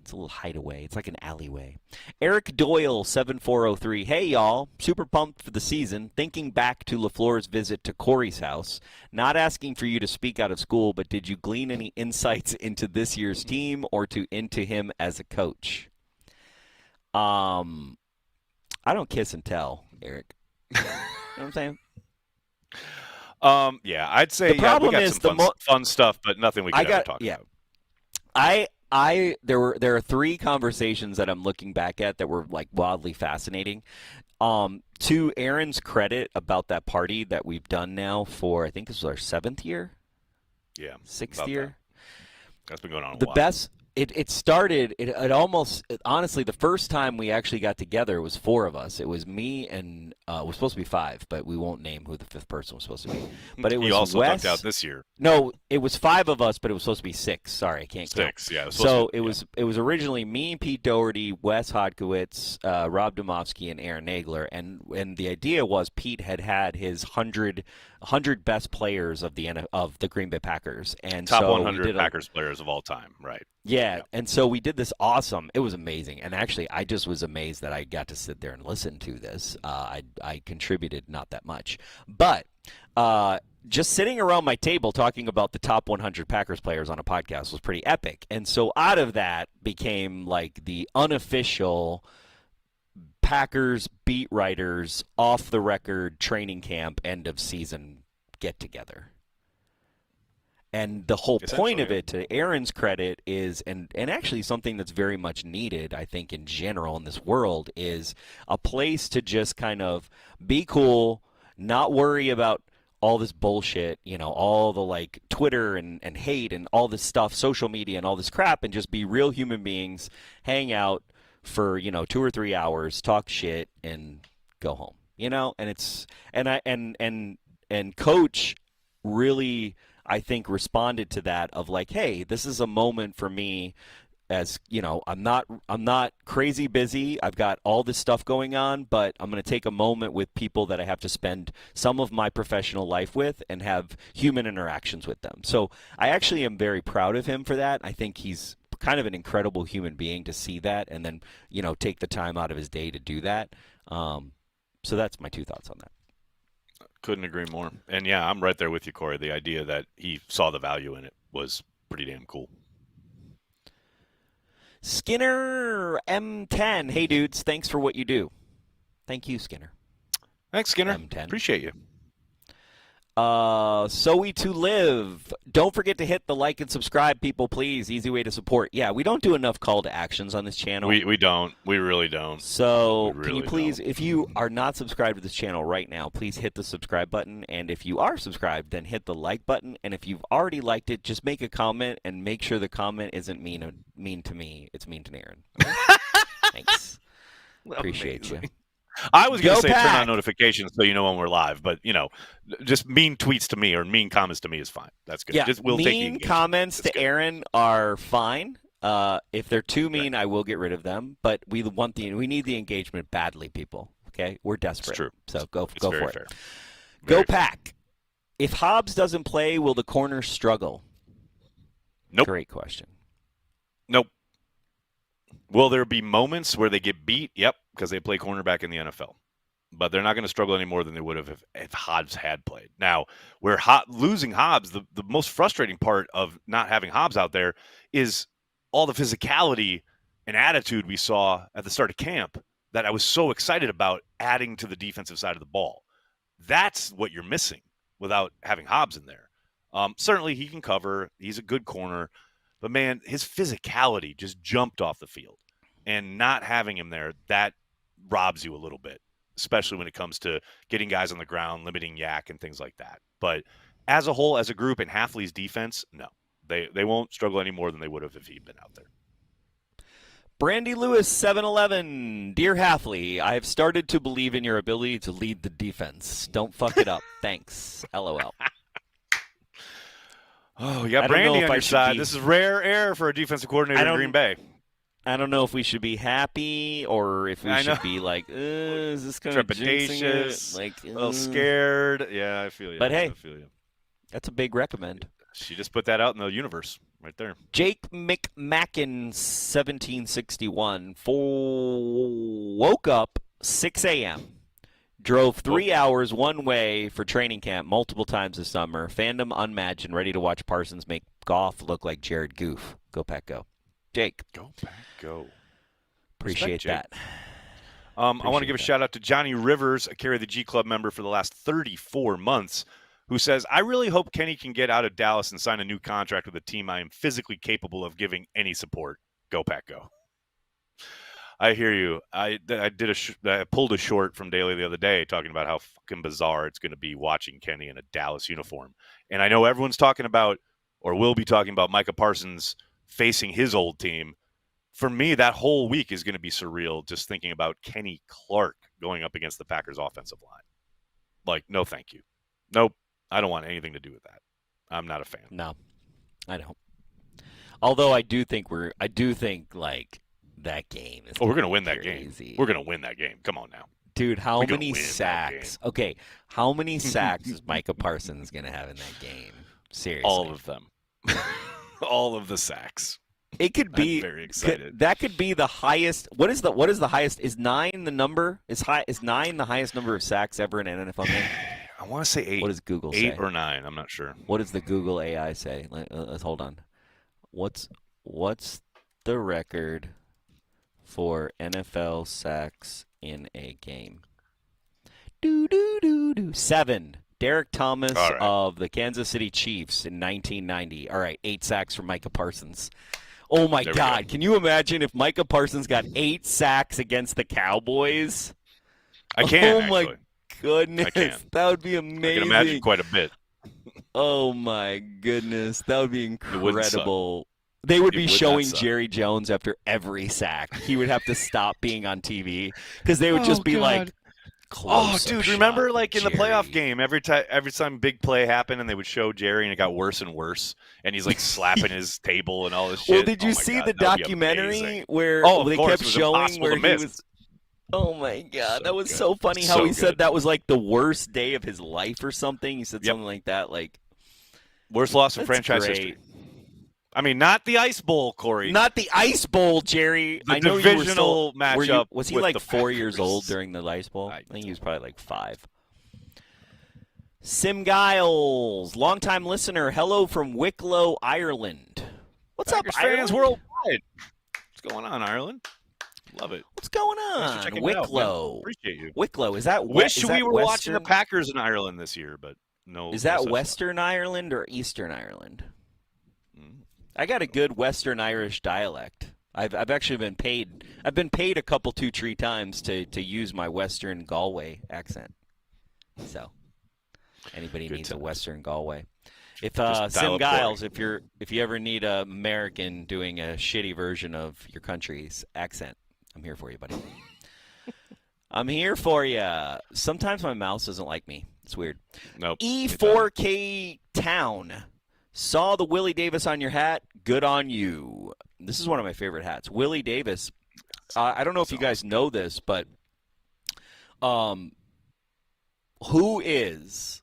S3: It's a little hideaway. It's like an alleyway. Eric Doyle 7403. Hey y'all, super pumped for the season. Thinking back to LaFleur's visit to Corey's house. Not asking for you to speak out of school, but did you glean any insights into this year's team or into him as a coach? I don't kiss and tell, Eric. You know what I'm saying?
S1: Yeah, I'd say
S3: the problem
S1: we got
S3: is
S1: some fun stuff, but nothing we can ever talk about.
S3: There are 3 conversations that I'm looking back at that were like wildly fascinating. To Aaron's credit about that party that we've done now for, I think this was our 7th year.
S1: Yeah.
S3: 6th year.
S1: That's been going on a
S3: the
S1: while.
S3: It started, honestly, the first time we actually got together was 4 of us. It was me and, it was supposed to be 5, but we won't name who the 5th person was supposed to be. But it was
S1: you also
S3: Wes.
S1: ducked out this year.
S3: No, it was 5 of us, but it was supposed to be 6. Sorry, I can't count.
S1: 6, yeah.
S3: It was originally me, Pete Doherty, Wes Hodkowitz, Rob Domofsky, and Aaron Nagler. And the idea was Pete had his 100 best players of the Green Bay Packers. And
S1: top
S3: so
S1: 100 Packers players of all time, right?
S3: Yeah, and so we did this awesome. It was amazing, and actually, I just was amazed that I got to sit there and listen to this. I contributed not that much, but just sitting around my table talking about the top 100 Packers players on a podcast was pretty epic. And so out of that became like the unofficial Packers beat writers off the record training camp end of season get together. And the whole point of it, to Aaron's credit, is, and actually something that's very much needed, I think, in general in this world, is a place to just kind of be cool, not worry about all this bullshit, all the like Twitter and hate and all this stuff, social media and all this crap, and just be real human beings, hang out for, 2 or 3 hours, talk shit, and go home. And it's, and Coach really, I think, responded to that of like, hey, this is a moment for me, as I'm not crazy busy. I've got all this stuff going on, but I'm going to take a moment with people that I have to spend some of my professional life with and have human interactions with them. So I actually am very proud of him for that. I think he's kind of an incredible human being to see that and then, take the time out of his day to do that. So that's my 2 thoughts on that.
S1: Couldn't agree more. And yeah, I'm right there with you, Corey. The idea that he saw the value in it was pretty damn cool.
S3: Skinner M10. Hey, dudes. Thanks for what you do. Thank you, Skinner.
S1: Thanks, Skinner.
S3: M10.
S1: Appreciate you.
S3: So we to live. Don't forget to hit the like and subscribe, people, please. Easy way to support. Yeah, we don't do enough call to actions on this channel.
S1: We don't. We really don't.
S3: So can you please, if you are not subscribed to this channel right now, please hit the subscribe button. And if you are subscribed, then hit the like button. And if you've already liked it, just make a comment and make sure the comment isn't mean to me. It's mean to Aaron. Okay? Thanks. Appreciate you.
S1: I was going to say
S3: Pack.
S1: turn on notifications so you know when we're live, but just mean tweets to me or mean comments to me is fine. That's good.
S3: Yeah,
S1: we'll
S3: mean comments to Aaron are fine. If they're too mean, I will get rid of them. But we need the engagement badly, people. Okay, we're desperate.
S1: It's true.
S3: So go
S1: it's
S3: for
S1: very
S3: it.
S1: Fair.
S3: Go
S1: very
S3: Pack. Fair. If Hobbs doesn't play, will the corners struggle?
S1: Nope.
S3: Great question.
S1: Nope. Will there be moments where they get beat? Yep, because they play cornerback in the NFL. But they're not going to struggle any more than they would have if Hobbs had played. Now, losing Hobbs, the most frustrating part of not having Hobbs out there is all the physicality and attitude we saw at the start of camp that I was so excited about adding to the defensive side of the ball. That's what you're missing without having Hobbs in there. Certainly he can cover. He's a good corner. But, man, his physicality just jumped off the field. And not having him there, that robs you a little bit, especially when it comes to getting guys on the ground, limiting yak, and things like that. But as a whole, as a group, in Hafley's defense, no. They won't struggle any more than they would have if he'd been out there.
S3: Brandy Lewis, 7-Eleven. Dear Hafley, I have started to believe in your ability to lead the defense. Don't fuck it up. Thanks. LOL.
S1: Oh, you got Brandy on your side. This is rare air for a defensive coordinator in Green Bay.
S3: I don't know if we should be happy or if we should be like, is this kind of
S1: trepidatious, like a little scared. Yeah, I feel you.
S3: But hey,
S1: I feel you.
S3: That's a big recommend.
S1: She just put that out in the universe right there.
S3: Jake McMacken, 1761, woke up 6 a.m., drove 3 hours one way for training camp multiple times this summer, fandom unmatched, and ready to watch Parsons make Goff look like Jared Goof. Go Pack, go. Jake.
S1: Go Pack, go.
S3: Appreciate that.
S1: I want to give a shout-out to Johnny Rivers, a Carry the G Club member for the last 34 months, who says, I really hope Kenny can get out of Dallas and sign a new contract with a team I am physically capable of giving any support. Go Pack, go. I hear you. I pulled a short from Daily the other day talking about how fucking bizarre it's going to be watching Kenny in a Dallas uniform. And I know everyone's talking about, or will be talking about, Micah Parsons facing his old team. For me, that whole week is going to be surreal just thinking about Kenny Clark going up against the Packers offensive line. Like, no, thank you. Nope. I don't want anything to do with that. I'm not a fan.
S3: No, I don't. Although I do think like that game is.
S1: Oh, we're going to win that
S3: crazy.
S1: game. We're going to win that game. Come on now.
S3: Dude, how many sacks? Okay, how many sacks is Micah Parsons going to have in that game? Seriously.
S1: All of them. All of the sacks.
S3: It could be.
S1: I'm very excited.
S3: That could be the highest. What is the highest? Is 9 the number? Is 9 the highest number of sacks ever in an NFL game?
S1: I want to say 8.
S3: What does Google say?
S1: 8 or 9. I'm not sure.
S3: What does the Google AI say? Let's hold on. What's the record for NFL sacks in a game? 7. Derek Thomas of the Kansas City Chiefs in 1990. All right, 8 sacks from Micah Parsons. Oh, my God. Can you imagine if Micah Parsons got 8 sacks against the Cowboys?
S1: I can,
S3: Oh, my goodness. That would be amazing.
S1: I can imagine quite a bit.
S3: Oh, my goodness. That would be incredible. They would be showing Jerry Jones after every sack. He would have to stop being on TV because they would just be like,
S1: dude, remember like in the playoff game, every time big play happened and they would show Jerry and it got worse and worse and he's like slapping his table and all this shit.
S3: Well, did you see the documentary where they kept showing where he was? Oh my God, that was so funny how he said that was like the worst day of his life or something. He said something like that, like
S1: worst loss in franchise history. I mean, not the Ice Bowl, Corey.
S3: Not the Ice Bowl, Jerry.
S1: The divisional matchup.
S3: Was he like 4 years old during the Ice Bowl? I think he was probably like 5. Sim Giles, longtime listener. Hello from Wicklow, Ireland. What's
S1: Packers
S3: up, Ireland?
S1: fans worldwide? What's going on, Ireland? Love it.
S3: What's going on, Wicklow?
S1: Appreciate you.
S3: Wicklow, is that?
S1: Wish we were watching the Packers in Ireland this year, but no.
S3: Is that Western Ireland or Eastern Ireland? I got a good Western Irish dialect. I've actually been paid. I've been paid a couple 2-3 times to use my Western Galway accent. So, anybody needs a Western Galway. If Sim Giles, if you ever need an American doing a shitty version of your country's accent, I'm here for you, buddy. I'm here for you. Sometimes my mouse doesn't like me. It's weird.
S1: Nope.
S3: E4K Town. Saw the Willie Davis on your hat. Good on you. This is one of my favorite hats. Willie Davis. I don't know if you guys know this, but who is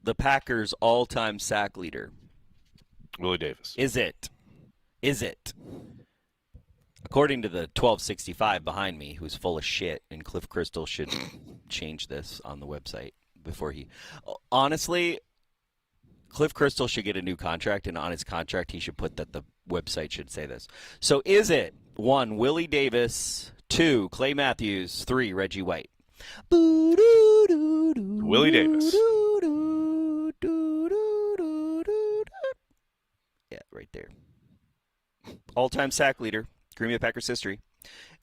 S3: the Packers' all-time sack leader?
S1: Willie Davis.
S3: Is it? According to the 1265 behind me, who's full of shit, and Cliff Crystal should change this on the website before he... Honestly... Cliff Crystal should get a new contract, and on his contract he should put that the website should say this. So is it 1, Willie Davis, 2, Clay Matthews, 3, Reggie White?
S1: Willie Davis.
S3: Yeah, right there. All-time sack leader, Green Bay Packers history.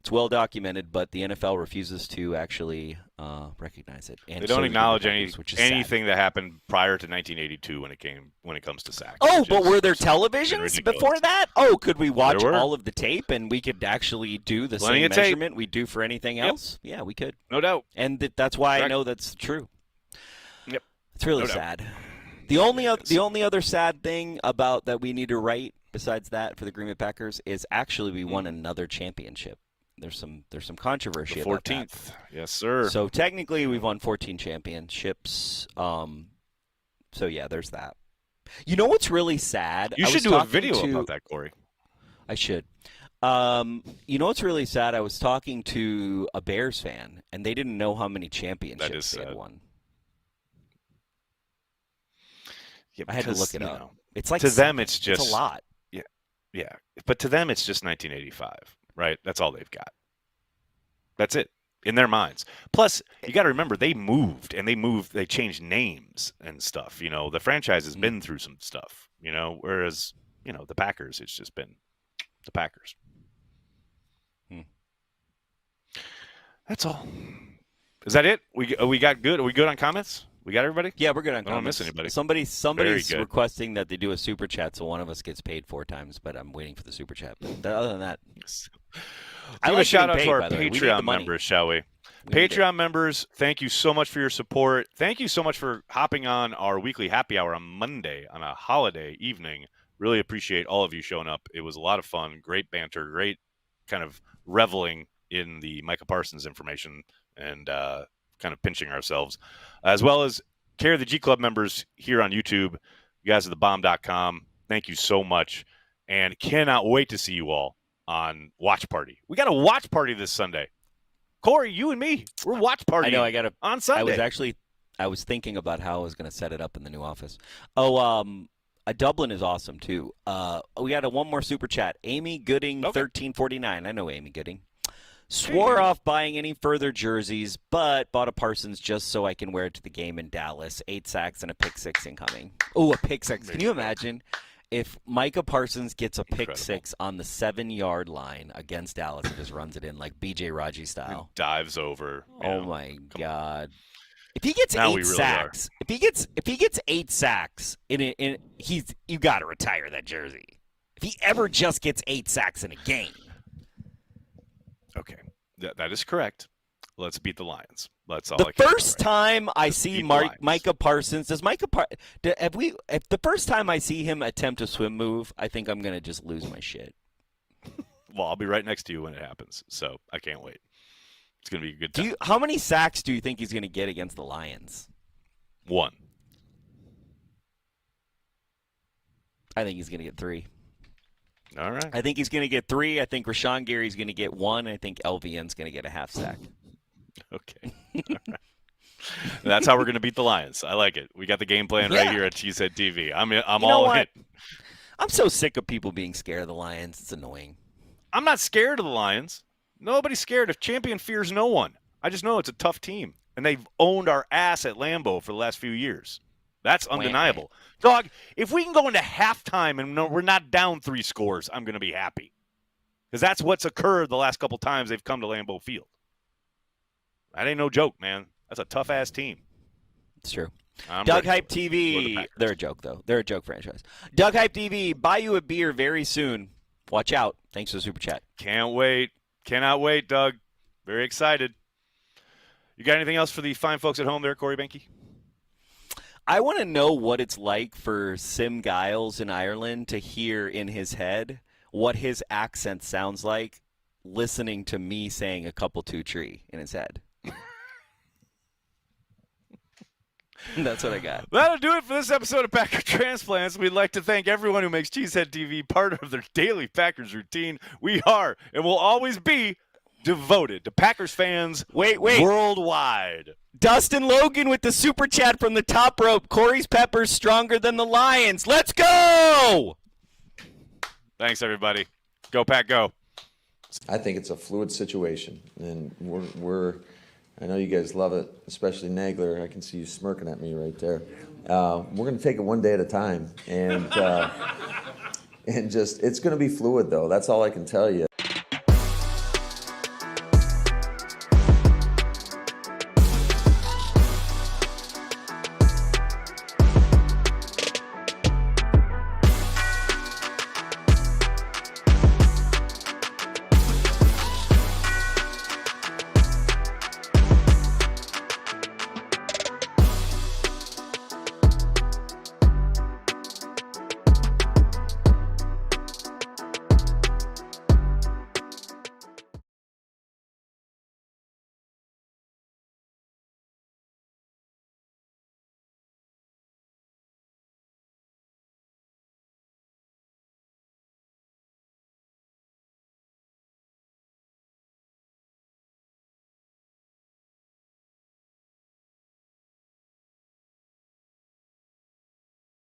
S3: It's well documented, but the NFL refuses to actually recognize it. And
S1: they don't acknowledge
S3: anything
S1: that happened prior to 1982 when it comes to sacks.
S3: Oh, but were there televisions before that? Oh, could we watch all of the tape and we could actually do the same measurement we do for anything else? Yeah, we could.
S1: No doubt.
S3: And that's why I know that's true.
S1: Yep.
S3: It's really sad. The only other sad thing about that we need to write besides that for the Green Bay Packers is actually we won another championship. There's some controversy about that.
S1: 14th. Yes, sir.
S3: So technically we've won 14 championships. So yeah, there's that. You know what's really sad?
S1: You should do a video about that, Corey.
S3: I should. You know what's really sad? I was talking to a Bears fan, and they didn't know how many championships they had won.
S1: Yeah,
S3: I had to look it up. It's like
S1: to them, it's just
S3: a lot.
S1: Yeah. But to them, it's just 1985. Right? That's all they've got. That's it in their minds. Plus, you got to remember, they changed names and stuff. You know, the franchise has been through some stuff, you know, whereas, you know, the Packers, it's just been the Packers. That's all. Is that it? We got good? Are we good on comments? We got everybody?
S3: Yeah, we're good on
S1: I don't
S3: comments.
S1: miss anybody.
S3: Somebody's
S1: good.
S3: requesting that they do a super chat, so one of us gets paid 4 times. But I'm waiting for the super chat. But other than that, I
S1: Give
S3: like
S1: a shout out
S3: getting
S1: to
S3: paid,
S1: our
S3: by the way. We need the
S1: Patreon
S3: money.
S1: members, shall we?
S3: We need it.
S1: Patreon members, thank you so much for your support. Thank you so much for hopping on our weekly happy hour on Monday on a holiday evening. Really appreciate all of you showing up. It was a lot of fun, great banter, great kind of reveling in the Micah Parsons information and kind of pinching ourselves, as well as care of the G Club members here on YouTube. You guys at thebomb.com. Thank you so much, and cannot wait to see you all on Watch Party. We got a Watch Party this Sunday. Corey, you and me, we're Watch Party.
S3: I know. I got
S1: on Sunday.
S3: I was thinking about how I was going to set it up in the new office. Oh, Dublin is awesome too. We got one more super chat. Amy Gooding, 1349. I know Amy Gooding. Swore off buying any further jerseys, but bought a Parsons just so I can wear it to the game in Dallas. 8 sacks and a pick 6 incoming. Oh, a pick 6. Can you imagine if Micah Parsons gets a pick 6 on the 7-yard line against Dallas and just runs it in like B.J. Raji style?
S1: Dives over.
S3: Oh my God! If he gets
S1: Now
S3: 8
S1: we really
S3: sacks, if he gets 8 sacks you got to retire that jersey. If he ever just gets 8 sacks in a game.
S1: Okay, that is correct. Let's beat the Lions. That's all.
S3: The first time I see Micah Parsons, if the first time I see him attempt a swim move, I think I'm gonna just lose my shit.
S1: Well, I'll be right next to you when it happens, so I can't wait. It's gonna be a good time.
S3: How many sacks do you think he's gonna get against the Lions?
S1: 1.
S3: I think he's gonna get 3.
S1: All right.
S3: I think he's going to get 3. I think Rashawn Gary's going to get 1. I think LVN's going to get a half sack.
S1: Okay. All right. That's how we're going to beat the Lions. I like it. We got the game plan right here at Cheesehead TV. I'm all in.
S3: I'm so sick of people being scared of the Lions. It's annoying.
S1: I'm not scared of the Lions. Nobody's scared. If champion fears no one. I just know it's a tough team, and they've owned our ass at Lambeau for the last few years. That's undeniable. Dog, if we can go into halftime and we're not down 3 scores, I'm going to be happy. Because that's what's occurred the last couple times they've come to Lambeau Field. That ain't no joke, man. That's a tough-ass team.
S3: It's true. Doug Hype TV. They're a joke, though. They're a joke franchise. Doug Hype TV, buy you a beer very soon. Watch out. Thanks for the super chat.
S1: Can't wait. Cannot wait, Doug. Very excited. You got anything else for the fine folks at home there, Corey Behnke?
S3: I want to know what it's like for Sim Giles in Ireland to hear in his head what his accent sounds like listening to me saying a couple 2 tree in his head. That's what I got.
S1: That'll do it for this episode of Packer Transplants. We'd like to thank everyone who makes Cheesehead TV part of their daily Packers routine. We are and will always be devoted to Packers fans worldwide.
S3: Dustin Logan with the super chat from the top rope. Corey's Peppers stronger than the Lions. Let's go!
S1: Thanks, everybody. Go, Pack, go.
S4: I think it's a fluid situation, and I know you guys love it, especially Nagler. I can see you smirking at me right there. We're going to take it one day at a time, and it's going to be fluid, though. That's all I can tell you.